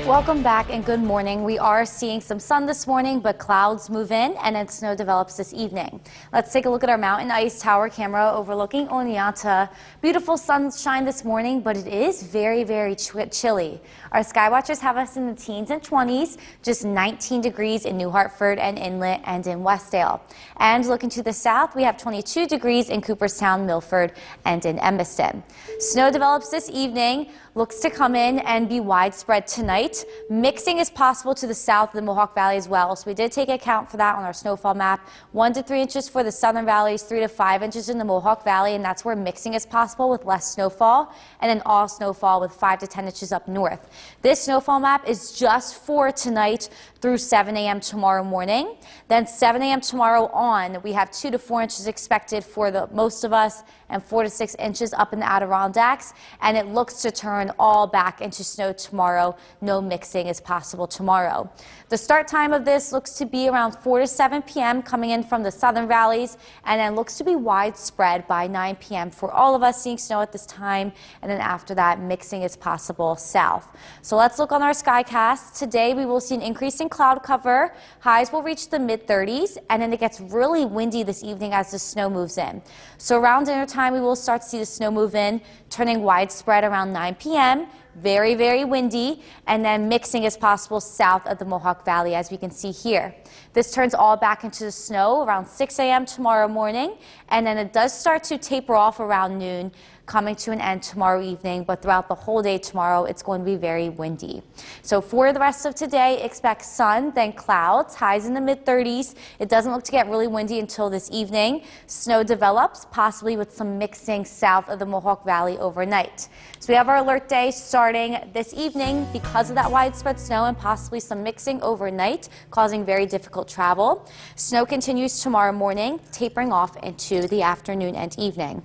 Welcome back and good morning. We are seeing some sun this morning, but clouds move in and then snow develops this evening. Let's take a look at our mountain ice tower camera overlooking Oneonta. Beautiful sunshine this morning, but it is very, very chilly. Our sky watchers have us in the teens and 20s, just 19 degrees in New Hartford and Inlet and in Westdale. And looking to the south, we have 22 degrees in Cooperstown, Milford, and in Emiston. Snow develops this evening, looks to come in and be widespread tonight. Mixing is possible to the south of the Mohawk Valley as well, so we did take account for that on our snowfall map. 1 to 3 inches for the southern valleys, 3 to 5 inches in the Mohawk Valley, and that's where mixing is possible with less snowfall, and then all snowfall with 5 to 10 inches up north. This snowfall map is just for tonight through 7 a.m. tomorrow morning. Then 7 a.m. tomorrow on, we have 2 to 4 inches expected for most of us and 4 to 6 inches up in the Adirondacks, and it looks to turn all back into snow tomorrow. No mixing is possible tomorrow. The start time of this looks to be around 4 to 7 p.m. coming in from the southern valleys, and then looks to be widespread by 9 p.m. for all of us seeing snow at this time, and then after that mixing is possible south. So let's look on our skycast. Today we will see an increase in cloud cover. Highs will reach the mid-30s, and then it gets really windy this evening as the snow moves in. So around dinner time we will start to see the snow move in, turning widespread around 9 p.m. Very, very windy, and then mixing is possible south of the Mohawk Valley, as we can see here. This turns all back into the snow around 6 a.m. tomorrow morning, and then it does start to taper off around noon, coming to an end tomorrow evening, but throughout the whole day tomorrow, it's going to be very windy. So for the rest of today, expect sun, then clouds, highs in the mid-30s. It doesn't look to get really windy until this evening. Snow develops, possibly with some mixing south of the Mohawk Valley overnight. So we have our alert day starting this evening because of that widespread snow and possibly some mixing overnight, causing very difficult travel. Snow continues tomorrow morning, tapering off into the afternoon and evening.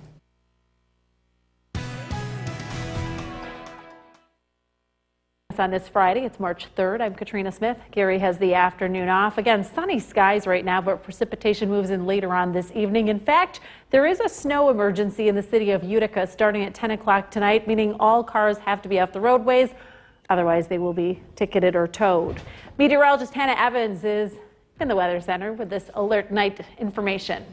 On this Friday, it's March 3rd. I'm Katrina Smith. Gary has the afternoon off. Again, sunny skies right now, but precipitation moves in later on this evening. In fact, there is a snow emergency in the city of Utica starting at 10 o'clock tonight, meaning all cars have to be off the roadways. Otherwise, they will be ticketed or towed. Meteorologist Hannah Evans is in the Weather Center with this alert night information.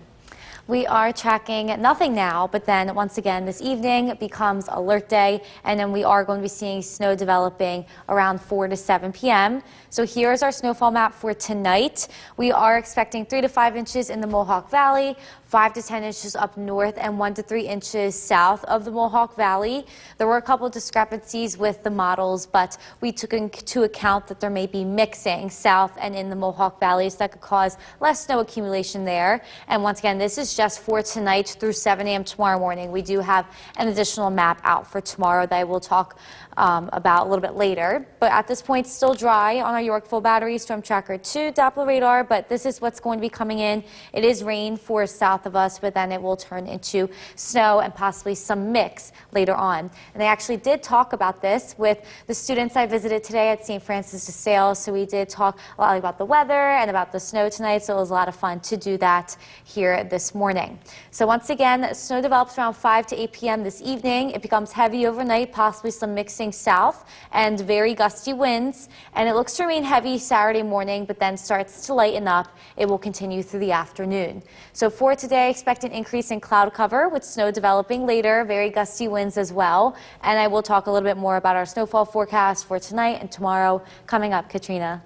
We are tracking nothing now, but then once again this evening becomes alert day, and then we are going to be seeing snow developing around 4 to 7 p.m. So here's our snowfall map for tonight. We are expecting 3 to 5 inches in the Mohawk Valley, 5 to 10 inches up north, and 1 to 3 inches south of the Mohawk Valley. There were a couple of discrepancies with the models, but we took into account that there may be mixing south and in the Mohawk Valley, so that could cause less snow accumulation there. And once again, this is just for tonight through 7 a.m. tomorrow morning. We do have an additional map out for tomorrow that I will talk about a little bit later. But at this point, still dry on our Yorkville Battery Storm Tracker 2 Doppler radar, but this is what's going to be coming in. It is rain for south of us, but then it will turn into snow and possibly some mix later on. And they actually did talk about this with the students I visited today at St. Francis de Sales. So we did talk a lot about the weather and about the snow tonight. So it was a lot of fun to do that here this morning. So once again, snow develops around 5 to 8 p.m. this evening. It becomes heavy overnight, possibly some mixing south and very gusty winds. And it looks to remain heavy Saturday morning, but then starts to lighten up. It will continue through the afternoon. So for today, expect an increase in cloud cover with snow developing later, very gusty winds as well. And I will talk a little bit more about our snowfall forecast for tonight and tomorrow coming up. Katrina.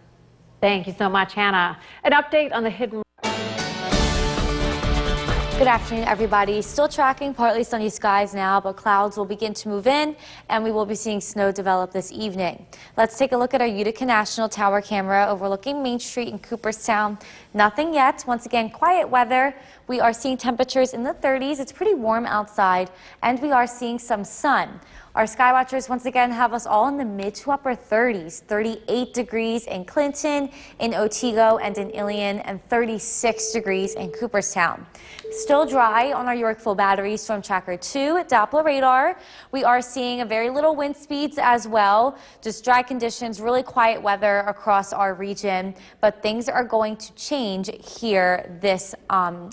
Thank you so much, Hannah. An update on the hidden. Good afternoon, everybody. Still tracking partly sunny skies now, but clouds will begin to move in, and we will be seeing snow develop this evening. Let's take a look at our Utica National Tower camera overlooking Main Street in Cooperstown. Nothing yet. Once again, quiet weather. We are seeing temperatures in the 30s. It's pretty warm outside, and we are seeing some sun. Our sky watchers once again have us all in the mid to upper 30s, 38 degrees in Clinton, in Otsego, and in Ilion, and 36 degrees in Cooperstown. Still dry on our Yorkville Battery Storm Tracker 2 Doppler radar. We are seeing a very little wind speeds as well. Just dry conditions, really quiet weather across our region, but things are going to change here this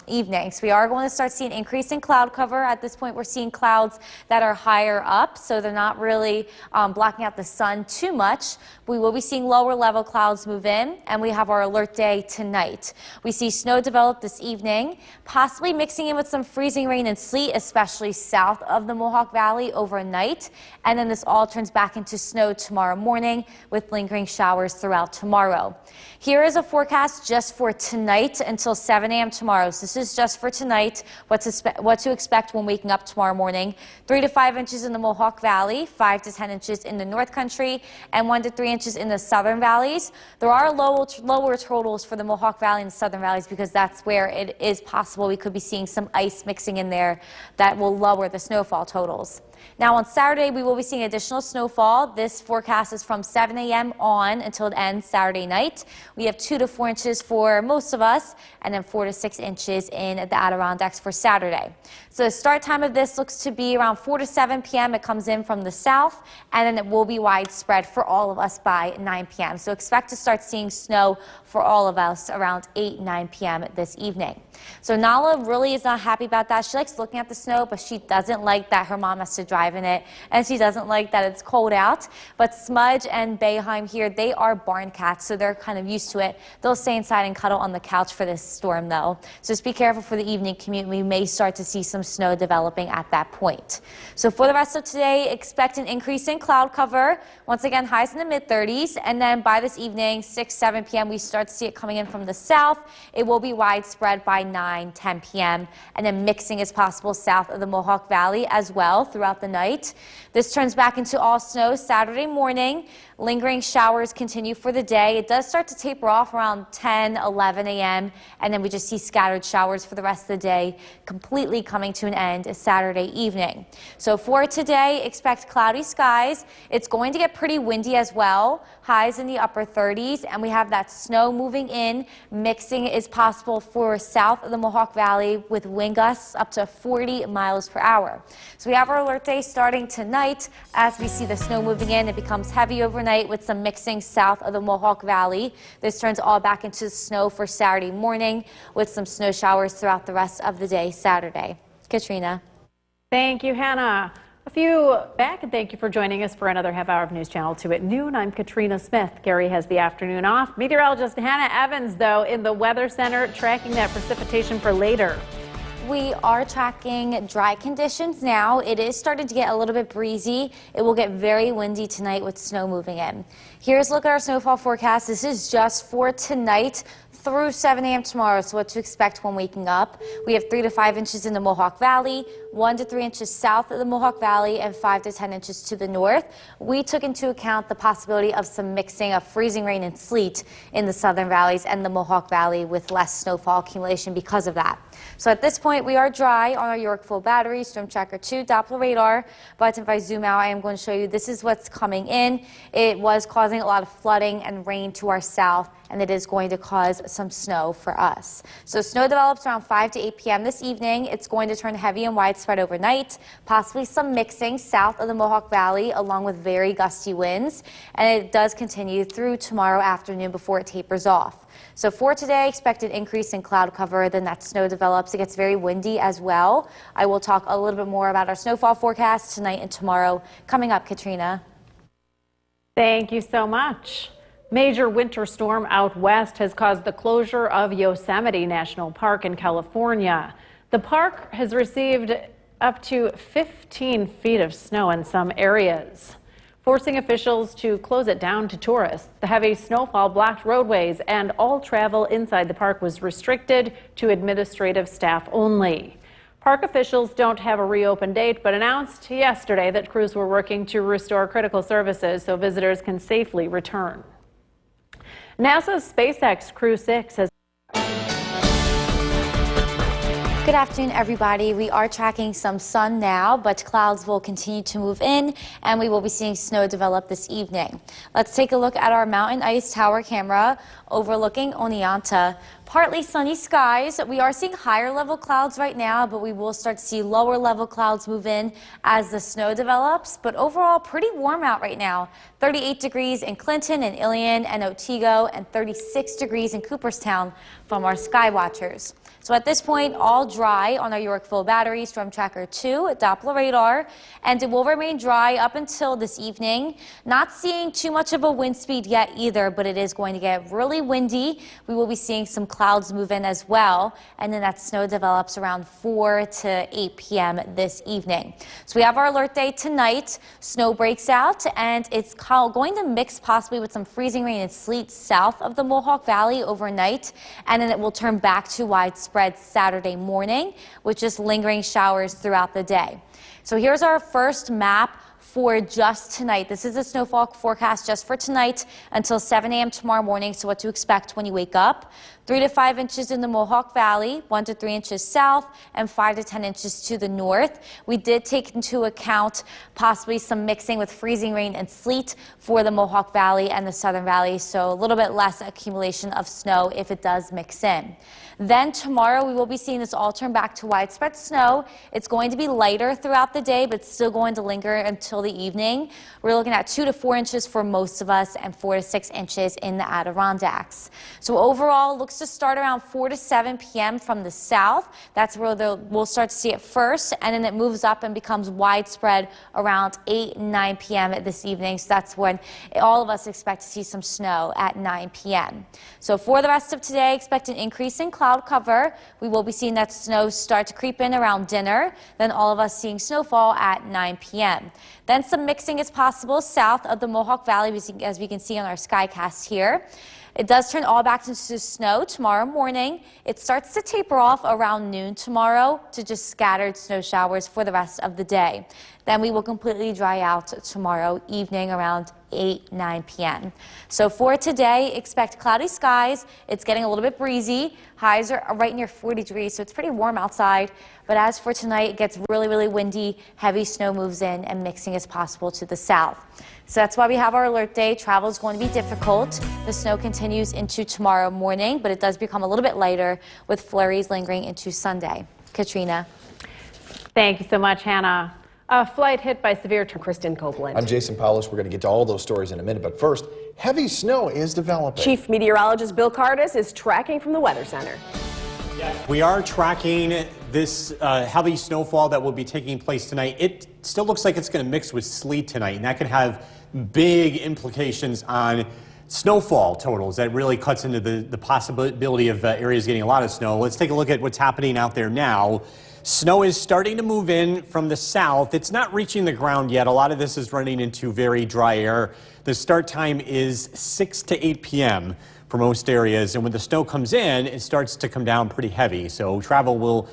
evening. So we are going to start seeing an increase in cloud cover. At this point, we're seeing clouds that are higher up, so they're not really blocking out the sun too much. We will be seeing lower level clouds move in, and we have our alert day tonight. We see snow develop this evening, possibly mixing in with some freezing rain and sleet, especially south of the Mohawk Valley overnight. And then this all turns back into snow tomorrow morning with lingering showers throughout tomorrow. Here is a forecast just for tonight until 7 a.m. tomorrow. So this is just for tonight, what to expect when waking up tomorrow morning. 3 to 5 inches in the Mohawk Valley, 5 to 10 inches in the North Country, and 1 to 3 inches in the southern valleys. There are lower totals for the Mohawk Valley and the southern valleys because that's where it is possible we could be seeing some ice mixing in there that will lower the snowfall totals. Now on Saturday, we will be seeing additional snowfall. This forecast is from 7 a.m. on until it ends Saturday night. We have 2 to 4 inches for most of us, and then 4 to 6 inches in the Adirondacks for Saturday. So the start time of this looks to be around 4 to 7 p.m. It comes in from the south, and then it will be widespread for all of us by 9 p.m. So expect to start seeing snow for all of us around 8, 9 p.m. this evening. So Nala really is not happy about that. She likes looking at the snow, but she doesn't like that her mom has to drive in it, and she doesn't like that it's cold out. But Smudge and Bayheim here, they are barn cats, so they're kind of used to it. They'll stay inside and cuddle on the couch for this storm, though. So just be careful for the evening commute. We may start to see some snow developing at that point. So for the rest of today, expect an increase in cloud cover. Once again, highs in the mid-30s, and then by this evening, 6, 7 p.m., we start to see it coming in from the south. It will be widespread by 9, 10 p.m., and then mixing is possible south of the Mohawk Valley as well throughout the night. This turns back into all snow Saturday morning. Lingering showers continue for the day. It does start to taper off around 10, 11 a.m., and then we just see scattered showers for the rest of the day, completely coming to an end Saturday evening. So for today, expect cloudy skies. It's going to get pretty windy as well. Highs in the upper 30s, and we have that snow moving in. Mixing is possible for south of the Mohawk Valley with wind gusts up to 40 miles per hour. So we have our alert day starting tonight. As we see the snow moving in, it becomes heavy overnight with some mixing south of the Mohawk Valley. This turns all back into snow for Saturday morning with some snow showers throughout the rest of the day Saturday. Katrina. Thank you, Hannah. A few back, and thank you for joining us for another half hour of News Channel 2 at noon. I'm Katrina Smith. Gary has the afternoon off. Meteorologist Hannah Evans, though, in the Weather Center, tracking that precipitation for later. We are tracking dry conditions now. It is starting to get a little bit breezy. It will get very windy tonight with snow moving in. Here's a look at our snowfall forecast. This is just for tonight through 7 a.m. tomorrow, so what to expect when waking up. We have 3 to 5 inches in the Mohawk Valley, 1 to 3 inches south of the Mohawk Valley, and 5 to 10 inches to the north. We took into account the possibility of some mixing of freezing rain and sleet in the southern valleys and the Mohawk Valley with less snowfall accumulation because of that. So at this point, we are dry on our Yorkville Battery Storm Tracker 2 Doppler radar, but if I zoom out, I am going to show you this is what's coming in. It was causing a lot of flooding and rain to our south, and it is going to cause some snow for us. So snow develops around 5 to 8 p.m. this evening. It's going to turn heavy and widespread overnight, possibly some mixing south of the Mohawk Valley along with very gusty winds, and it does continue through tomorrow afternoon before it tapers off. So for today, expect an increase in cloud cover, then that snow develops. It gets very windy as well. I will talk a little bit more about our snowfall forecast tonight and tomorrow coming up. Katrina. Thank you so much. Major winter storm out west has caused the closure of Yosemite National Park in California. The park has received up to 15 feet of snow in some areas. forcing officials to close it down to tourists. The heavy snowfall blocked roadways, and all travel inside the park was restricted to administrative staff only. Park officials don't have a reopen date, but announced yesterday that crews were working to restore critical services so visitors can safely return. NASA's SpaceX Crew 6 has Good afternoon, everybody. We are tracking some sun now, but clouds will continue to move in, and we will be seeing snow develop this evening. Let's take a look at our mountain ice tower camera overlooking Oneonta. Partly sunny skies. We are seeing higher level clouds right now, but we will start to see lower level clouds move in as the snow develops. But overall, pretty warm out right now. 38 degrees in Clinton and Ilion and Otsego, and 36 degrees in Cooperstown from our sky watchers. So at this point, all dry on our Yorkville Battery Storm Tracker 2 Doppler radar, and it will remain dry up until this evening. Not seeing too much of a wind speed yet either, but it is going to get really windy. We will be seeing some clouds move in as well, and then that snow develops around 4 to 8 p.m. this evening. So we have our alert day tonight. Snow breaks out, and it's going to mix possibly with some freezing rain and sleet south of the Mohawk Valley overnight, and then it will turn back to widespread Saturday morning with just lingering showers throughout the day. So here's our first map for just tonight. This is a snowfall forecast just for tonight until 7 a.m. tomorrow morning. So what to expect when you wake up. 3 to 5 inches in the Mohawk Valley, 1 to 3 inches south, and 5 to 10 inches to the north. We did take into account possibly some mixing with freezing rain and sleet for the Mohawk Valley and the Southern Valley, so a little bit less accumulation of snow if it does mix in. Then tomorrow we will be seeing this all turn back to widespread snow. It's going to be lighter throughout the day, but still going to linger until the evening. We're looking at 2 to 4 inches for most of us and 4 to 6 inches in the Adirondacks. So overall, looks to start around 4 to 7 p.m. from the south. That's where we'll start to see it first, and then it moves up and becomes widespread around 8 and 9 p.m. this evening. So that's when all of us expect to see some snow at 9 p.m. So for the rest of today, expect an increase in cloud cover. We will be seeing that snow start to creep in around dinner, then all of us seeing snowfall at 9 p.m. Then some mixing is possible south of the Mohawk Valley, as we can see on our skycast here. It does turn all back into snow tomorrow morning. It starts to taper off around noon tomorrow to just scattered snow showers for the rest of the day. Then we will completely dry out tomorrow evening around 8, 9 p.m. So for today, expect cloudy skies. It's getting a little bit breezy. Highs are right near 40 degrees, so it's pretty warm outside. But as for tonight, it gets really, really windy. Heavy snow moves in, and mixing is possible to the south. So that's why we have our alert day. Travel is going to be difficult. The snow continues into tomorrow morning, but it does become a little bit lighter with flurries lingering into Sunday. Katrina. Thank you so much, Hannah. A flight hit by severe Kristen Copeland. I'm Jason Paulus. We're going to get to all those stories in a minute, but first, heavy snow is developing. Chief Meteorologist Bill Cardis is tracking from the Weather Center. We are tracking this heavy snowfall that will be taking place tonight. It still looks like it's going to mix with sleet tonight, and that could have big implications on snowfall totals. That really cuts into the possibility of areas getting a lot of snow. Let's take a look at what's happening out there now. Snow is starting to move in from the south. It's not reaching the ground yet. A lot of this is running into very dry air. The start time is 6 to 8 p.m. for most areas, and when the snow comes in, it starts to come down pretty heavy. So travel will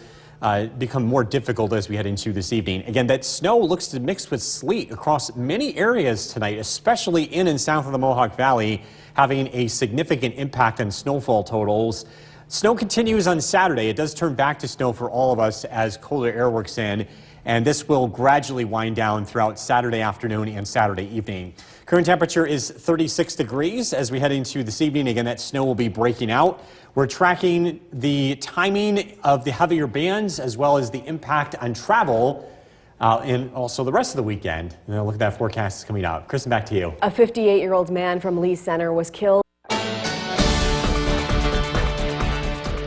become more difficult as we head into this evening. Again, that snow looks to mix with sleet across many areas tonight, especially in and south of the Mohawk Valley, having a significant impact on snowfall totals. Snow continues on Saturday. It does turn back to snow for all of us as colder air works in, and this will gradually wind down throughout Saturday afternoon and Saturday evening. Current temperature is 36 degrees as we head into this evening. Again, that snow will be breaking out. We're tracking the timing of the heavier bands as well as the impact on travel and also the rest of the weekend. And look at that forecast coming out. Kristen, back to you. A 58-year-old man from Lee Center was killed.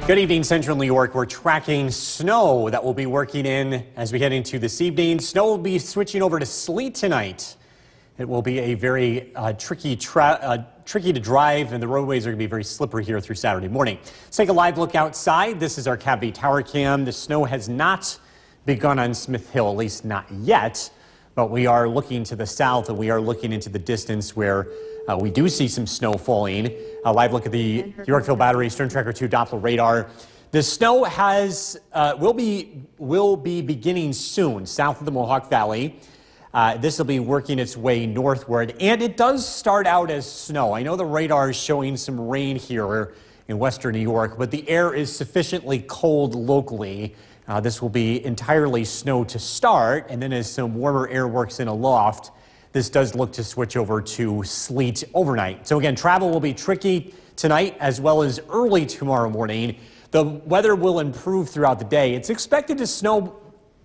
Good evening, Central New York. We're tracking snow that will be working in as we head into this evening. Snow will be switching over to sleet tonight. It will be a very tricky to drive, and the roadways are going to be very slippery here through Saturday morning. Let's take a live look outside. This is our Cavity Tower Cam. The snow has not begun on Smith Hill, at least not yet. but we are looking to the south and we are looking into the distance where we do see some snow falling. A live look at the Yorkville Battery Stern Tracker 2 Doppler radar. The snow will be beginning soon south of the Mohawk Valley. This will be working its way northward, and it does start out as snow. I know the radar is showing some rain here in western New York, but the air is sufficiently cold locally. This will be entirely snow to start, and then as some warmer air works in aloft, this does look to switch over to sleet overnight. So again, travel will be tricky tonight as well as early tomorrow morning. The weather will improve throughout the day. It's expected to snow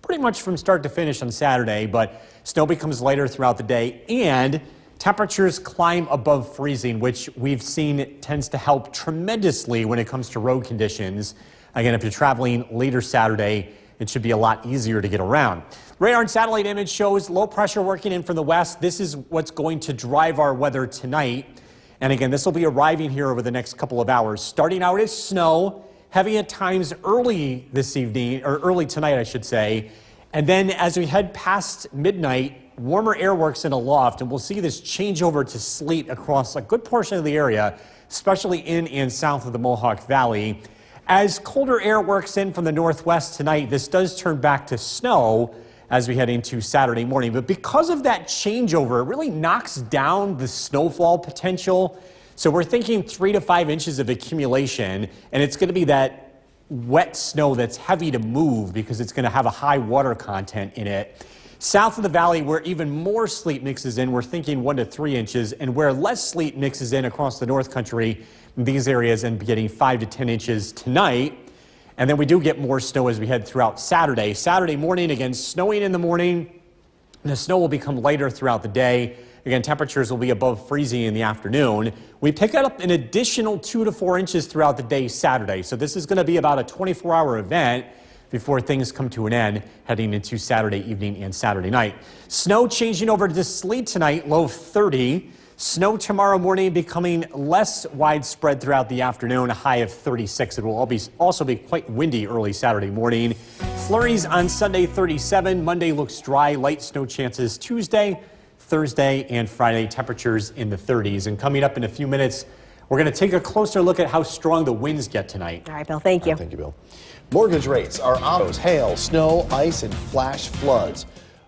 pretty much from start to finish on Saturday, but snow becomes lighter throughout the day and temperatures climb above freezing, which we've seen tends to help tremendously when it comes to road conditions. Again, if you're traveling later Saturday, it should be a lot easier to get around. Radar and satellite image shows low pressure working in from the west. This is what's going to drive our weather tonight. And again, this will be arriving here over the next couple of hours. Starting out as snow, heavy at times early this evening, or early tonight, I should say. And then as we head past midnight, warmer air works in aloft, and we'll see this change over to sleet across a good portion of the area, especially in and south of the Mohawk Valley. As colder air works in from the northwest tonight, this does turn back to snow as we head into Saturday morning. But because of that changeover, it really knocks down the snowfall potential. So we're thinking 3 to 5 inches of accumulation, and it's going to be that wet snow that's heavy to move because it's going to have a high water content in it. South of the valley, where even more sleet mixes in, we're thinking 1 to 3 inches, and where less sleet mixes in across the North Country, these areas, and getting 5 to 10 inches tonight. And then we do get more snow as we head throughout Saturday. Saturday morning, again, snowing in the morning. The snow will become lighter throughout the day. Again, temperatures will be above freezing in the afternoon. We pick up an additional 2 to 4 inches throughout the day Saturday. So this is going to be about a 24-hour event before things come to an end heading into Saturday evening and Saturday night. Snow changing over to sleet tonight, low 30. Snow tomorrow morning becoming less widespread throughout the afternoon, a high of 36. It will also be quite windy early Saturday morning. Flurries on Sunday, 37. Monday looks dry, light snow chances Tuesday, Thursday, and Friday. Temperatures in the 30s. And coming up in a few minutes, we're going to take a closer look at how strong the winds get tonight. All right, Bill, thank you. Thank you, Bill. Mortgage rates are on hail, snow, ice, and flash floods.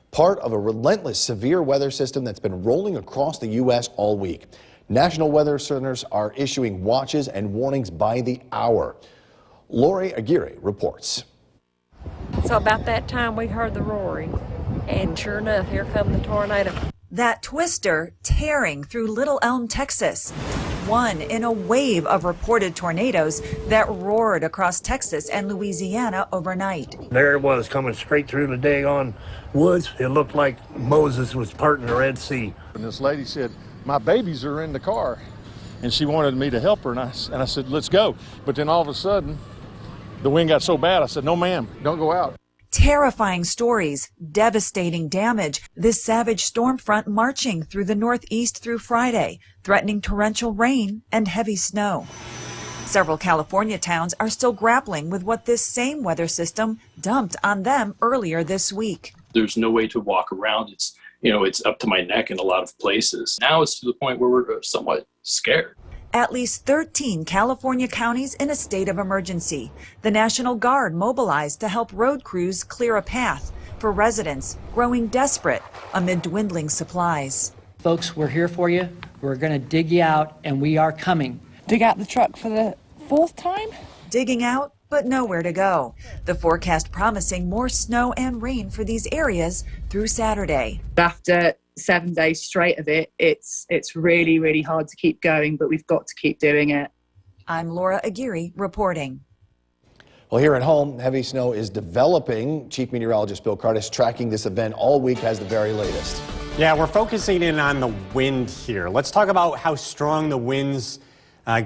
Part of a relentless severe weather system that's been rolling across the U.S. all week. National weather centers are issuing watches and warnings by the hour. Lori Aguirre reports. So about that time we heard the roaring, and sure enough, here come the tornado. That twister tearing through Little Elm, Texas. One in a wave of reported tornadoes that roared across Texas and Louisiana overnight. There it was, coming straight through the daggone woods. It looked like Moses was parting the Red Sea. And this lady said, "My babies are in the car," and she wanted me to help her, and I said, "Let's go." But then all of a sudden, the wind got so bad, I said, "No, ma'am, don't go out." Terrifying stories, devastating damage. This savage storm front marching through the Northeast through Friday, threatening torrential rain and heavy snow. Several California towns are still grappling with what this same weather system dumped on them earlier this week. There's no way to walk around. It's up to my neck in a lot of places. Now it's to the point where we're somewhat scared. At least 13 California counties in a state of emergency. The National Guard mobilized to help road crews clear a path for residents growing desperate amid dwindling supplies. Folks, we're here for you. We're going to dig you out, and we are coming. Dig out the truck for the 4th time? Digging out, but nowhere to go. The forecast promising more snow and rain for these areas through Saturday. After 7 days straight of it, it's really, really hard to keep going, but we've got to keep doing it. I'm Laura Aguirre reporting. Well, here at home, heavy snow is developing. Chief Meteorologist Bill Curtis tracking this event all week, has the very latest. Yeah, we're focusing in on the wind here. Let's talk about how strong the winds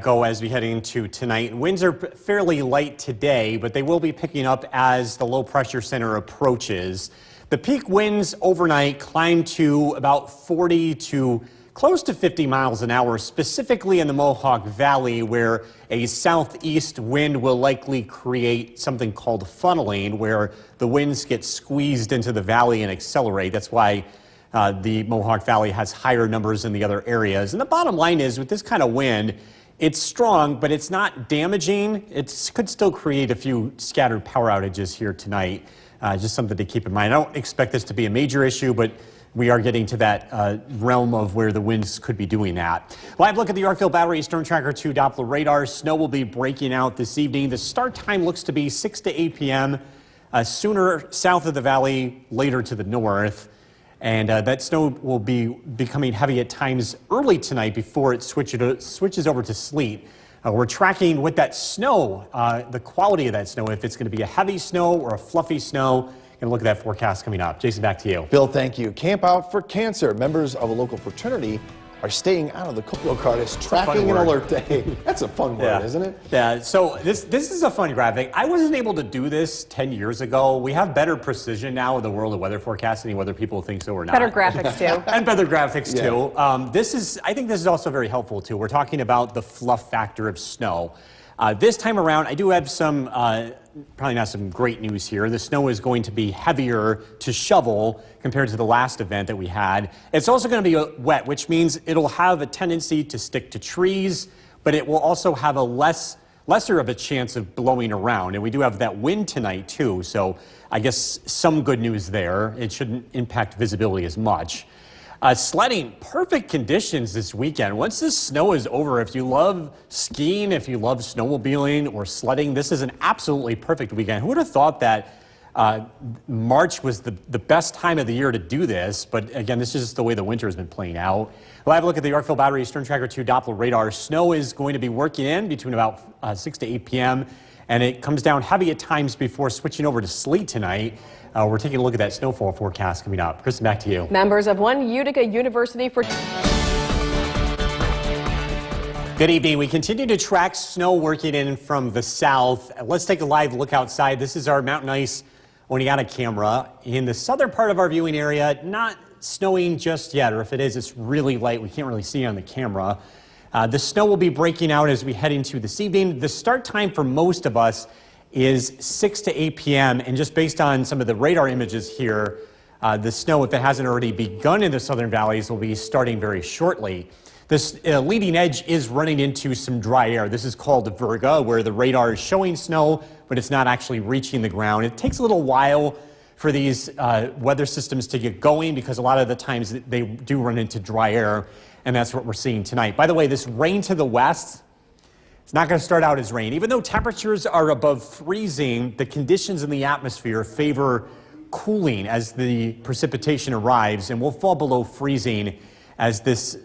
go as we head into tonight. Winds are fairly light today, but they will be picking up as the low pressure center approaches. The peak winds overnight climb to about 40 to close to 50 miles an hour, specifically in the Mohawk Valley, where a southeast wind will likely create something called funneling, where the winds get squeezed into the valley and accelerate. That's why the Mohawk Valley has higher numbers than the other areas. And the bottom line is, with this kind of wind, it's strong, but it's not damaging. It could still create a few scattered power outages here tonight. Just something to keep in mind. I don't expect this to be a major issue, but we are getting to that realm of where the winds could be doing that. Live look at the Yorkville Battery Storm Tracker 2 Doppler radar. Snow will be breaking out this evening. The start time looks to be 6 to 8 p.m. Sooner south of the valley, later to the north. And that snow will be becoming heavy at times early tonight before it switches over to sleet. We're tracking with that snow, the quality of that snow, if it's going to be a heavy snow or a fluffy snow. Going to look at that forecast coming up. Jason, back to you. Bill, thank you. Camp Out for Cancer. Members of a local fraternity are staying out of the Bill Cardis Tracking and Alert Day. That's a fun word, isn't it? Yeah, so this is a fun graphic. I wasn't able to do this 10 years ago. We have better precision now in the world of weather forecasting, whether people think so or not. Better graphics, too. And better graphics, too. I think this is also very helpful, too. We're talking about the fluff factor of snow. This time around, I do have some, probably not some great news here. The snow is going to be heavier to shovel compared to the last event that we had. It's also going to be wet, which means it'll have a tendency to stick to trees, but it will also have a lesser of a chance of blowing around. And we do have that wind tonight, too. So I guess some good news there. It shouldn't impact visibility as much. Sledding, perfect conditions this weekend. Once this snow is over, if you love skiing, if you love snowmobiling or sledding, this is an absolutely perfect weekend. Who would have thought that March was the best time of the year to do this? But again, this is just the way the winter has been playing out. We'll have a look at the Yorkville Battery Storm Tracker 2 Doppler radar. Snow is going to be working in between about 6 to 8 p.m. and it comes down heavy at times before switching over to sleet tonight. We're taking a look at that snowfall forecast coming up. Kristen, back to you. Members of one Utica University for... Good evening. We continue to track snow working in from the south. Let's take a live look outside. This is our Mountain Ice Oneonta camera. In the southern part of our viewing area, not snowing just yet, or if it is, it's really light. We can't really see it on the camera. The snow will be breaking out as we head into this evening. The start time for most of us is 6 to 8 p.m. And just based on some of the radar images here, the snow, if it hasn't already begun in the southern valleys, will be starting very shortly. This leading edge is running into some dry air. This is called virga, where the radar is showing snow, but it's not actually reaching the ground. It takes a little while for these weather systems to get going because a lot of the times they do run into dry air, and that's what we're seeing tonight. By the way, this rain to the west, it's not going to start out as rain. Even though temperatures are above freezing, the conditions in the atmosphere favor cooling as the precipitation arrives, and will fall below freezing as this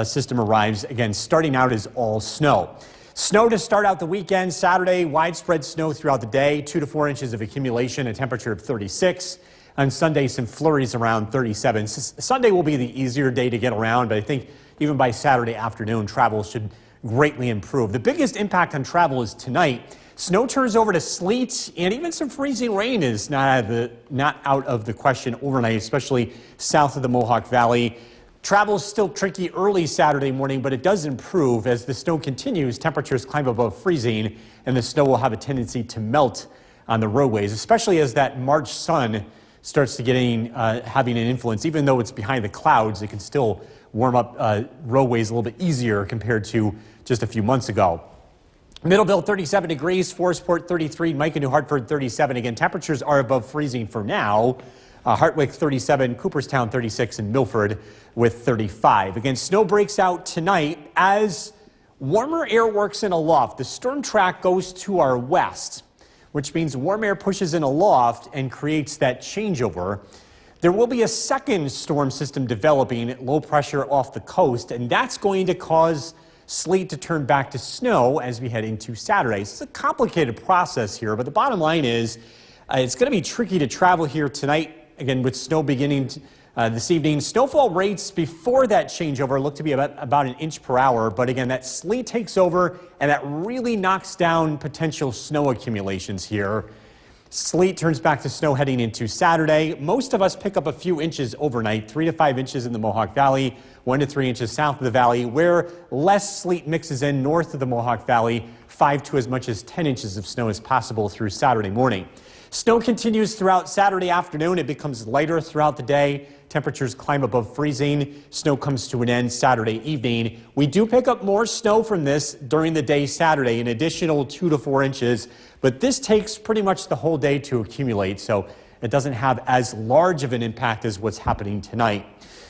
system arrives. Again, starting out as all snow. Snow to start out the weekend. Saturday, widespread snow throughout the day, 2 to 4 inches of accumulation, a temperature of 36. On Sunday, some flurries around 37. Sunday will be the easier day to get around, but I think even by Saturday afternoon, travel should greatly improve. The biggest impact on travel is tonight. Snow turns over to sleet, and even some freezing rain is not out of the question overnight, especially south of the Mohawk Valley. Travel is still tricky early Saturday morning, but it does improve as the snow continues. Temperatures climb above freezing, and the snow will have a tendency to melt on the roadways, especially as that March sun starts to having an influence. Even though it's behind the clouds, it can still warm up roadways a little bit easier compared to just a few months ago. Middleville 37 degrees, Forestport 33, Micah, New Hartford 37. Again, temperatures are above freezing for now. Hartwick 37, Cooperstown 36, and Milford with 35. Again, snow breaks out tonight as warmer air works in aloft. The storm track goes to our west, which means warm air pushes in aloft and creates that changeover. There will be a second storm system developing, low pressure off the coast, and that's going to cause sleet to turn back to snow as we head into Saturday. It's a complicated process here, but the bottom line is it's going to be tricky to travel here tonight. Again, with snow beginning this evening. Snowfall rates before that changeover look to be about an inch per hour, but again, that sleet takes over and that really knocks down potential snow accumulations here. Sleet turns back to snow heading into Saturday. Most of us pick up a few inches overnight, 3 to 5 inches in the Mohawk Valley, 1 to 3 inches south of the valley, where less sleet mixes in north of the Mohawk Valley, 5 to as much as 10 inches of snow as possible through Saturday morning. Snow continues throughout Saturday afternoon. It becomes lighter throughout the day. Temperatures climb above freezing. Snow comes to an end Saturday evening. We do pick up more snow from this during the day Saturday, an additional 2 to 4 inches. But this takes pretty much the whole day to accumulate, so it doesn't have as large of an impact as what's happening tonight.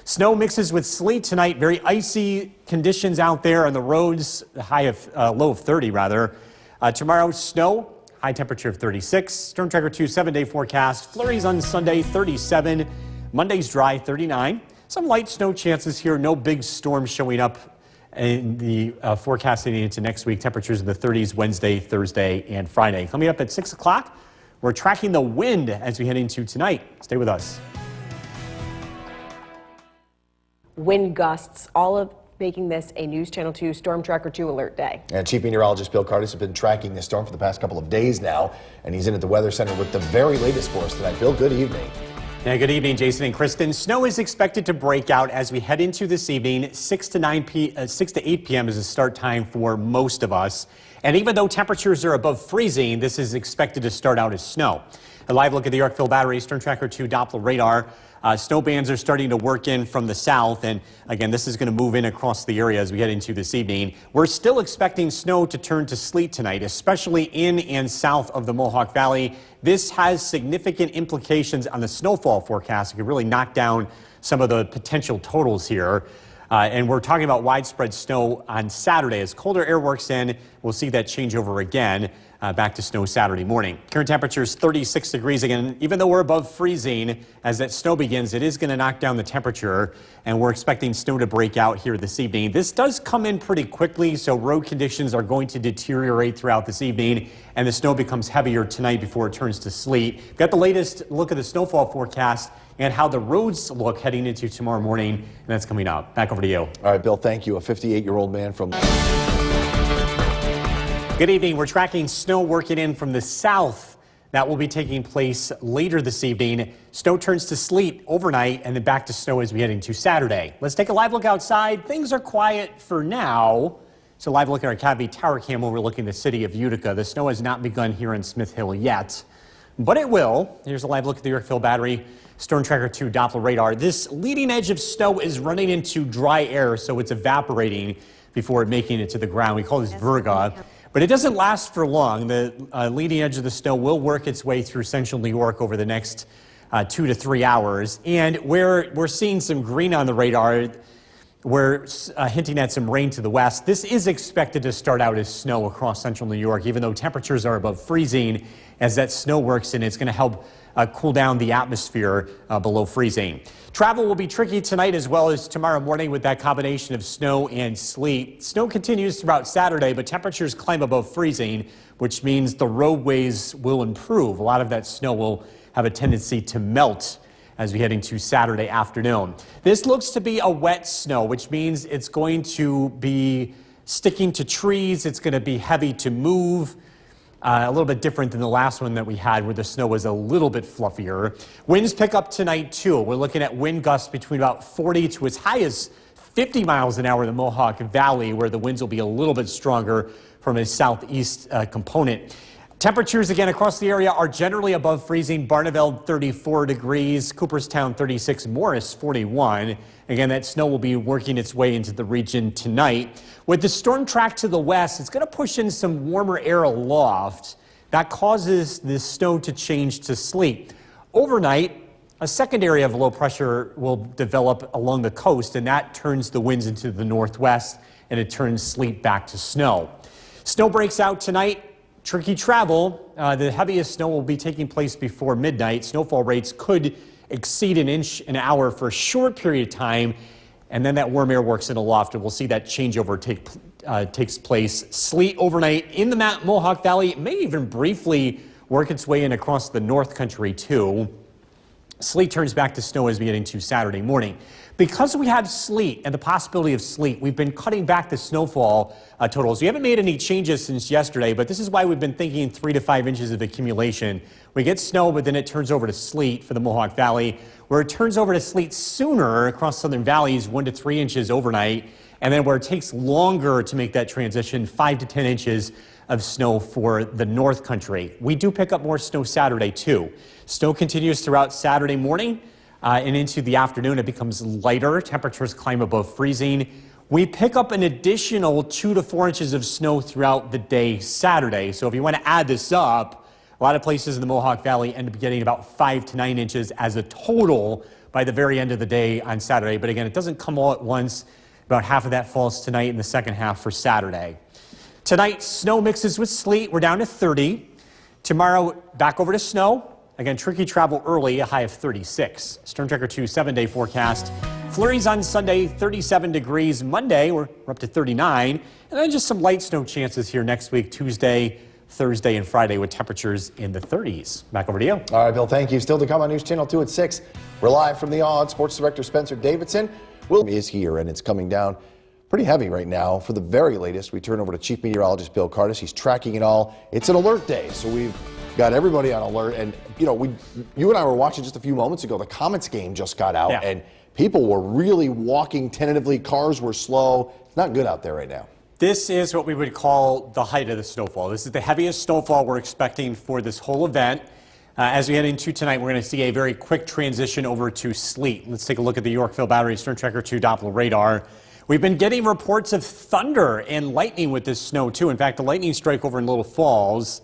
Snow mixes with sleet tonight. Very icy conditions out there on the roads. Low of 30 rather. Tomorrow, snow. High temperature of 36. Storm Tracker 2 7-day forecast. Flurries on Sunday, 37. Monday's dry, 39. Some light snow chances here. No big storms showing up in the forecasting into next week. Temperatures in the 30s Wednesday, Thursday, and Friday. Coming up at 6 o'clock, we're tracking the wind as we head into tonight. Stay with us. Wind gusts, all of making this a News Channel 2 Storm Tracker 2 alert day. And Chief Meteorologist Bill Cardis has been tracking this storm for the past couple of days now, and he's in at the Weather Center with the very latest for us tonight. Bill, good evening. Yeah, good evening, Jason and Kristen. Snow is expected to break out as we head into this evening. 6 to 8 p.m. is the start time for most of us. And even though temperatures are above freezing, this is expected to start out as snow. A live look at the Yorkville Battery Storm Tracker 2 Doppler radar. Snow bands are starting to work in from the south, and again, this is going to move in across the area as we head into this evening. We're still expecting snow to turn to sleet tonight, especially in and south of the Mohawk Valley. This has significant implications on the snowfall forecast. It could really knock down some of the potential totals here. And we're talking about widespread snow on Saturday. As colder air works in, we'll see that change over again. Back to snow Saturday morning. Current temperature is 36 degrees again. Even though we're above freezing, as that snow begins, it is going to knock down the temperature, and we're expecting snow to break out here this evening. This does come in pretty quickly, so road conditions are going to deteriorate throughout this evening, and the snow becomes heavier tonight before it turns to sleet. We've got the latest look at the snowfall forecast and how the roads look heading into tomorrow morning, and that's coming up. Back over to you. All right, Bill, thank you. A 58-year-old man from... Good evening. We're tracking snow working in from the south. That will be taking place later this evening. Snow turns to sleet overnight and then back to snow as we head into Saturday. Let's take a live look outside. Things are quiet for now. So live look at our Cadby Tower Cam overlooking the city of Utica. The snow has not begun here in Smith Hill yet, but it will. Here's a live look at the Yorkville Battery Storm Tracker 2 Doppler radar. This leading edge of snow is running into dry air, so it's evaporating before making it to the ground. We call this virga. But it doesn't last for long. The leading edge of the snow will work its way through central New York over the next 2 to 3 hours. And where we're seeing some green on the radar, we're hinting at some rain to the west. This is expected to start out as snow across central New York, even though temperatures are above freezing. As that snow works in, it's going to help cool down the atmosphere below freezing. Travel will be tricky tonight as well as tomorrow morning with that combination of snow and sleet. Snow continues throughout Saturday, but temperatures climb above freezing, which means the roadways will improve. A lot of that snow will have a tendency to melt as we head into Saturday afternoon. This looks to be a wet snow, which means it's going to be sticking to trees. It's going to be heavy to move. A little bit different than the last one that we had where the snow was a little bit fluffier. Winds pick up tonight too. We're looking at wind gusts between about 40 to as high as 50 miles an hour in the Mohawk Valley, where the winds will be a little bit stronger from a southeast component. Temperatures again across the area are generally above freezing. Barneveld 34 degrees, Cooperstown 36, Morris 41. Again, that snow will be working its way into the region tonight. With the storm track to the west, it's going to push in some warmer air aloft. That causes the snow to change to sleet. Overnight, a second area of low pressure will develop along the coast, and that turns the winds into the northwest, and it turns sleet back to snow. Snow breaks out tonight. Tricky travel. The heaviest snow will be taking place before midnight. Snowfall rates could exceed an inch an hour for a short period of time, and then that warm air works in aloft, and we'll see that changeover takes place. Sleet overnight in the Mohawk Valley. It may even briefly work its way in across the North Country too. Sleet turns back to snow as we get into Saturday morning. Because we have sleet and the possibility of sleet, we've been cutting back the snowfall totals. We haven't made any changes since yesterday, but this is why we've been thinking 3 to 5 inches of accumulation. We get snow, but then it turns over to sleet for the Mohawk Valley, where it turns over to sleet sooner across southern valleys, 1 to 3 inches overnight, and then where it takes longer to make that transition, 5 to 10 inches of snow for the North Country. We do pick up more snow Saturday too. Snow continues throughout Saturday morning and into the afternoon. It becomes lighter. Temperatures climb above freezing. We pick up an additional 2 to 4 inches of snow throughout the day Saturday. So if you want to add this up, a lot of places in the Mohawk Valley end up getting about 5 to 9 inches as a total by the very end of the day on Saturday. But again, it doesn't come all at once. About half of that falls tonight and the second half for Saturday. Tonight, snow mixes with sleet. We're down to 30. Tomorrow, back over to snow. Again, tricky travel early, a high of 36. Storm Tracker 2 7-day forecast. Flurries on Sunday, 37 degrees. Monday, we're up to 39. And then just some light snow chances here next week, Tuesday, Thursday, and Friday with temperatures in the 30s. Back over to you. All right, Bill, thank you. Still to come on News Channel 2 at 6. We're live from the Odd. Sports Director Spencer Davidson is here, and it's coming down pretty heavy right now. For the very latest, we turn over to Chief Meteorologist Bill Cardis. He's tracking it all. It's an alert day, so we've got everybody on alert. And, you and I were watching just a few moments ago. The Comets game just got out, and people were really walking tentatively. Cars were slow. It's not good out there right now. This is what we would call the height of the snowfall. This is the heaviest snowfall we're expecting for this whole event. As we head into tonight, we're going to see a very quick transition over to sleet. Let's take a look at the Yorkville Battery Storm Tracker 2 Doppler radar. We've been getting reports of thunder and lightning with this snow, too. In fact, a lightning strike over in Little Falls.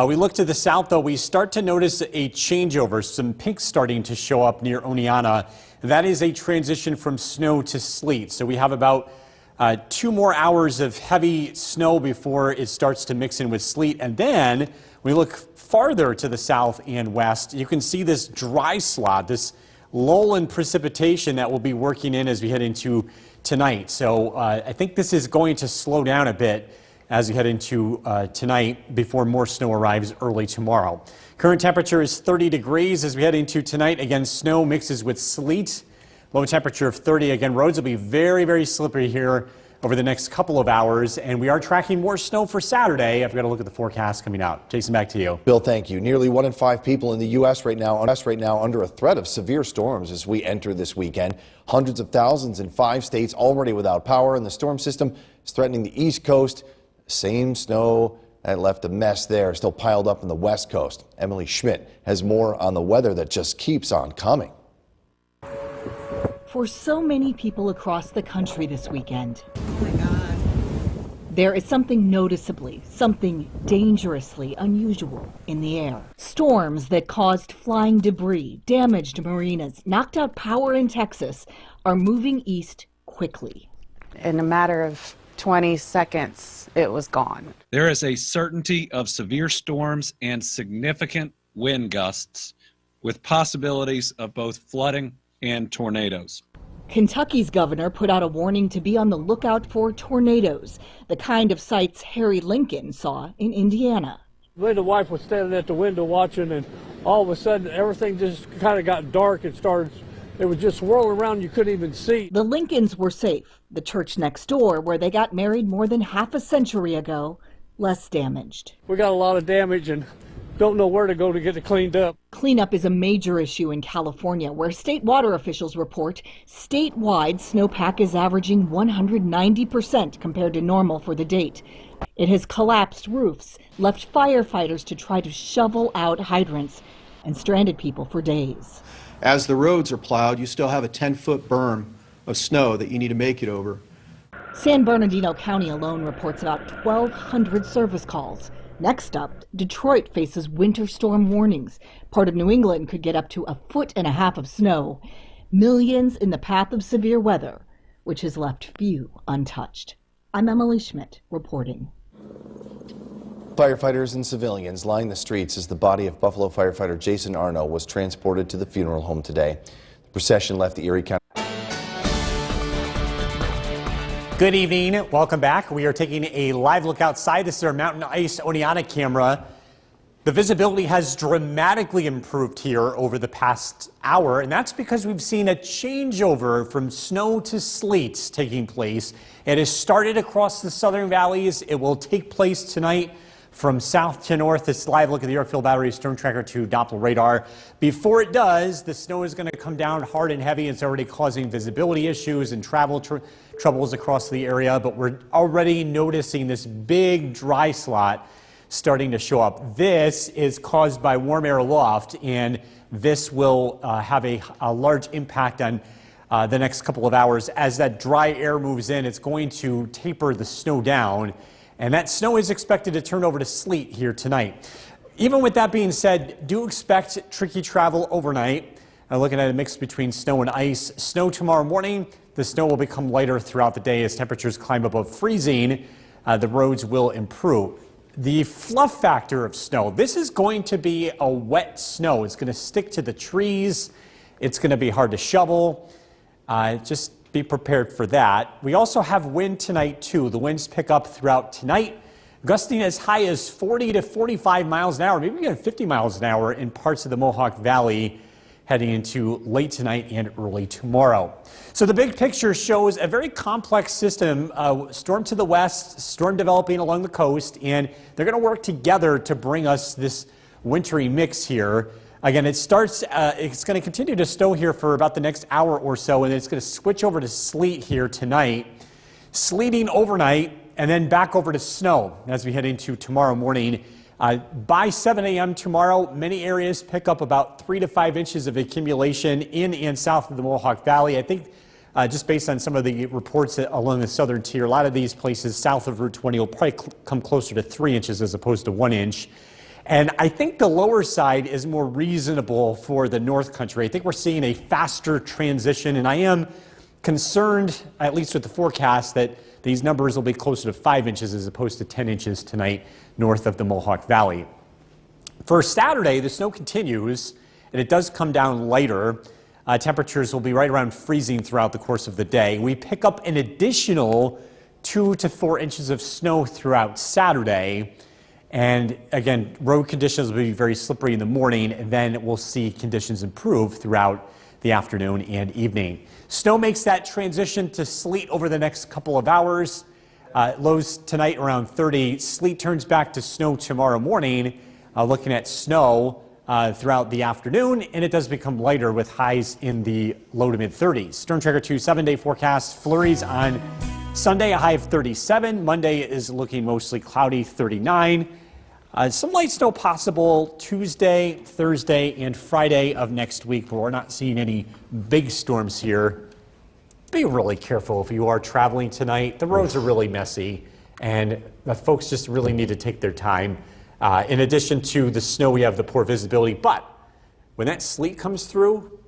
We look to the south, though. We start to notice a changeover, some pink starting to show up near Oneonta. That is a transition from snow to sleet. So we have about 2 more hours of heavy snow before it starts to mix in with sleet. And then we look farther to the south and west. You can see this dry slot, this lull in precipitation that will be working in as we head into tonight. So I think this is going to slow down a bit as we head into tonight before more snow arrives early tomorrow. Current temperature is 30 degrees as we head into tonight. Again, snow mixes with sleet. Low temperature of 30. Again, roads will be very, very slippery here over the next couple of hours, and we are tracking more snow for Saturday. I've got to look at the forecast coming out. Jason, back to you. Bill, thank you. Nearly 1 in 5 people in the U.S. right now under a threat of severe storms as we enter this weekend. Hundreds of thousands in 5 states already without power, and the storm system is threatening the East Coast. Same snow that left a mess there, still piled up on the West Coast. Emily Schmidt has more on the weather that just keeps on coming. For so many people across the country this weekend. Oh my God. There is something noticeably, something dangerously unusual in the air. Storms that caused flying debris, damaged marinas, knocked out power in Texas are moving east quickly. In a matter of 20 seconds, it was gone. There is a certainty of severe storms and significant wind gusts with possibilities of both flooding and tornadoes. Kentucky's governor put out a warning to be on the lookout for tornadoes, the kind of sights Harry Lincoln saw in Indiana. Me and the wife was standing at the window watching, and all of a sudden everything just kind of got dark and it was just swirling around, you couldn't even see. The Lincolns were safe. The church next door, where they got married more than half a century ago, less damaged. We got a lot of damage and don't know where to go to get it cleaned up. Cleanup is a major issue in California, where state water officials report statewide snowpack is averaging 190% compared to normal for the date. It has collapsed roofs, left firefighters to try to shovel out hydrants, and stranded people for days. As the roads are plowed, you still have a 10-foot berm of snow that you need to make it over. San Bernardino County alone reports about 1,200 service calls. Next up, Detroit faces winter storm warnings. Part of New England could get up to 1.5 feet of snow. Millions in the path of severe weather, which has left few untouched. I'm Emily Schmidt reporting. Firefighters and civilians lined the streets as the body of Buffalo firefighter Jason Arno was transported to the funeral home today. The procession left the Erie County. Good evening. Welcome back. We are taking a live look outside. This is our Mountain Ice Oneonta camera. The visibility has dramatically improved here over the past hour, and that's because we've seen a changeover from snow to sleet taking place. It has started across the southern valleys. It will take place tonight From south to north, this live look at the Yorkville Battery Storm Tracker 2 Doppler radar. Before it does, the snow is going to come down hard and heavy. It's already causing visibility issues and travel troubles across the area, but we're already noticing this big dry slot starting to show up. This is caused by warm air aloft, and this will have a large impact on the next couple of hours. As that dry air moves in, it's going to taper the snow down, and that snow is expected to turn over to sleet here tonight. Even with that being said, do expect tricky travel overnight. Looking at a mix between snow and ice. Snow tomorrow morning. The snow will become lighter throughout the day as temperatures climb above freezing. The roads will improve. The fluff factor of snow. This is going to be a wet snow. It's going to stick to the trees. It's going to be hard to shovel. Just be prepared for that. We also have wind tonight too. The winds pick up throughout tonight, gusting as high as 40 to 45 miles an hour, maybe even 50 miles an hour in parts of the Mohawk Valley heading into late tonight and early tomorrow. So the big picture shows a very complex system, storm to the west, storm developing along the coast, and they're going to work together to bring us this wintry mix here. Again, it's going to continue to snow here for about the next hour or so, and it's going to switch over to sleet here tonight. Sleeting overnight, and then back over to snow as we head into tomorrow morning. By 7 a.m. tomorrow, many areas pick up about 3 to 5 inches of accumulation in and south of the Mohawk Valley. I think just based on some of the reports along the southern tier, a lot of these places south of Route 20 will probably come closer to 3 inches as opposed to 1 inch. And I think the lower side is more reasonable for the North Country. I think we're seeing a faster transition, and I am concerned, at least with the forecast, that these numbers will be closer to 5 inches as opposed to 10 inches tonight north of the Mohawk Valley. For Saturday, the snow continues, and it does come down lighter. Temperatures will be right around freezing throughout the course of the day. We pick up an additional 2 to 4 inches of snow throughout Saturday. And again, road conditions will be very slippery in the morning, and then we'll see conditions improve throughout the afternoon and evening. Snow makes that transition to sleet over the next couple of hours. Lows tonight around 30. Sleet turns back to snow tomorrow morning. Looking at snow throughout the afternoon, and it does become lighter with highs in the low to mid 30s. Storm Tracker 2 7-day forecast. Flurries on Sunday, a high of 37. Monday is looking mostly cloudy, 39. Some light snow possible Tuesday, Thursday, and Friday of next week, but we're not seeing any big storms here. Be really careful if you are traveling tonight. The roads are really messy, and folks just really need to take their time. In addition to the snow, we have the poor visibility, but when that sleet comes through,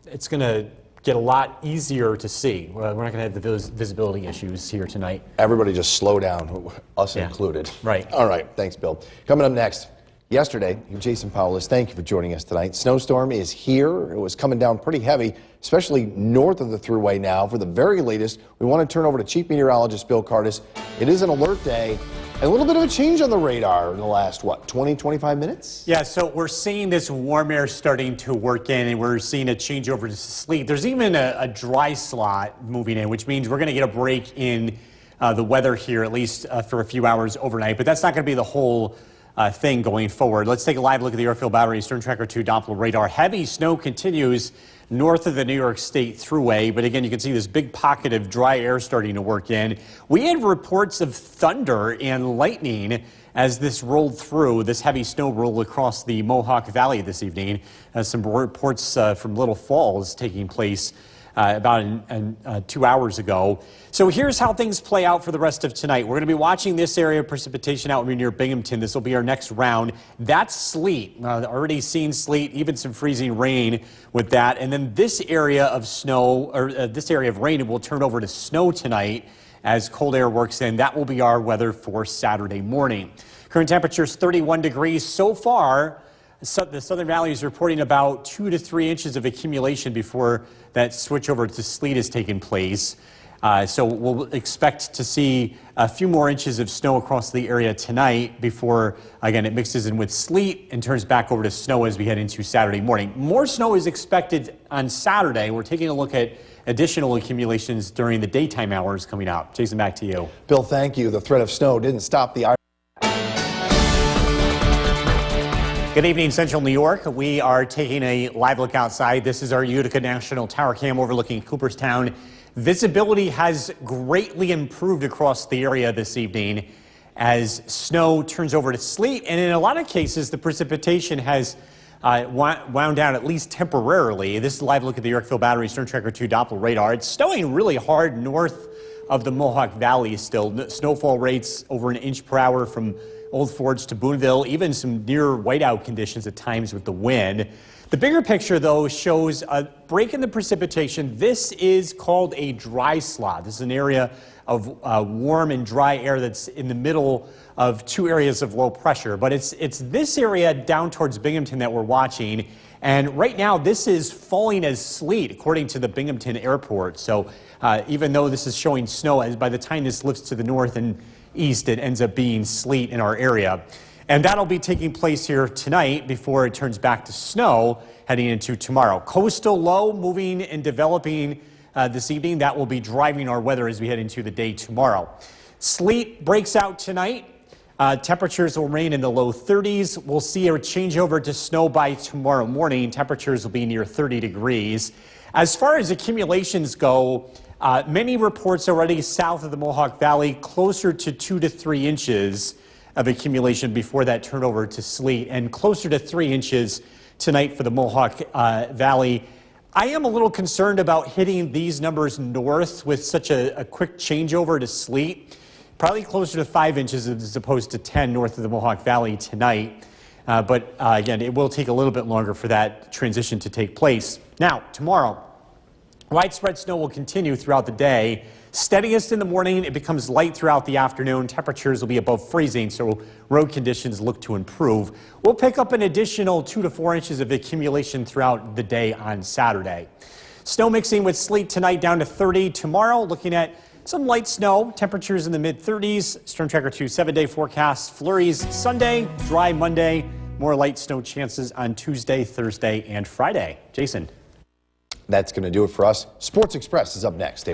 it's going to get a lot easier to see. We're not going to have the visibility issues here tonight. Everybody just slow down, us included. Right. All right. Thanks, Bill. Coming up next, yesterday, Jason Powell, thank you for joining us tonight. Snowstorm is here. It was coming down pretty heavy, especially north of the Thruway now. For the very latest, we want to turn over to Chief Meteorologist Bill Cardis. It is an alert day. A little bit of a change on the radar in the last, 20, 25 minutes? Yeah, so we're seeing this warm air starting to work in, and we're seeing a change over to sleet. There's even a dry slot moving in, which means we're going to get a break in the weather here, at least for a few hours overnight. But that's not going to be the whole thing going forward. Let's take a live look at the Yorkville Battery Storm Tracker 2 Doppler radar. Heavy snow continues north of the New York State Thruway, but again, you can see this big pocket of dry air starting to work in. We had reports of thunder and lightning as this rolled through, this heavy snow rolled across the Mohawk Valley this evening. Some reports from Little Falls taking place about 2 hours ago. So here's how things play out for the rest of tonight. We're going to be watching this area of precipitation out near Binghamton. This will be our next round. That's sleet. Already seen sleet, even some freezing rain with that. And then this area of snow, or this area of rain, will turn over to snow tonight as cold air works in. That will be our weather for Saturday morning. Current temperature is 31 degrees so far. The Southern Valley is reporting about 2 to 3 inches of accumulation before that switch over to sleet has taken place. So we'll expect to see a few more inches of snow across the area tonight before, again, it mixes in with sleet and turns back over to snow as we head into Saturday morning. More snow is expected on Saturday. We're taking a look at additional accumulations during the daytime hours coming out. Jason, back to you. Bill, thank you. The threat of snow didn't stop the Good evening, Central New York. We are taking a live look outside. This is our Utica National Tower Cam overlooking Cooperstown. Visibility has greatly improved across the area this evening as snow turns over to sleet, and in a lot of cases, the precipitation has wound down at least temporarily. This is a live look at the Yorkville Battery Storm Tracker 2 Doppler radar. It's snowing really hard north of the Mohawk Valley still. Snowfall rates over an inch per hour from Old Forge to Boonville, even some near whiteout conditions at times with the wind. The bigger picture, though, shows a break in the precipitation. This is called a dry slot. This is an area of warm and dry air that's in the middle of two areas of low pressure. But it's this area down towards Binghamton that we're watching. And right now, this is falling as sleet, according to the Binghamton Airport. So even though this is showing snow, by the time this lifts to the north and east, it ends up being sleet in our area. And that'll be taking place here tonight before it turns back to snow heading into tomorrow. Coastal low moving and developing this evening. That will be driving our weather as we head into the day tomorrow. Sleet breaks out tonight. Temperatures will remain in the low 30s. We'll see a changeover to snow by tomorrow morning. Temperatures will be near 30 degrees. As far as accumulations go, many reports already south of the Mohawk Valley, closer to 2 to 3 inches of accumulation before that turnover to sleet, and closer to 3 inches tonight for the Mohawk Valley. I am a little concerned about hitting these numbers north with such a quick changeover to sleet. Probably closer to 5 inches as opposed to 10 north of the Mohawk Valley tonight. But again, it will take a little bit longer for that transition to take place. Now, tomorrow, widespread snow will continue throughout the day. Steadiest in the morning, it becomes light throughout the afternoon. Temperatures will be above freezing, so road conditions look to improve. We'll pick up an additional 2 to 4 inches of accumulation throughout the day on Saturday. Snow mixing with sleet tonight down to 30. Tomorrow, looking at some light snow, temperatures in the mid-30s. Storm Tracker 2 7-day forecast. Flurries Sunday, dry Monday. More light snow chances on Tuesday, Thursday, and Friday. Jason. That's going to do it for us. Sports Express is up next. Stay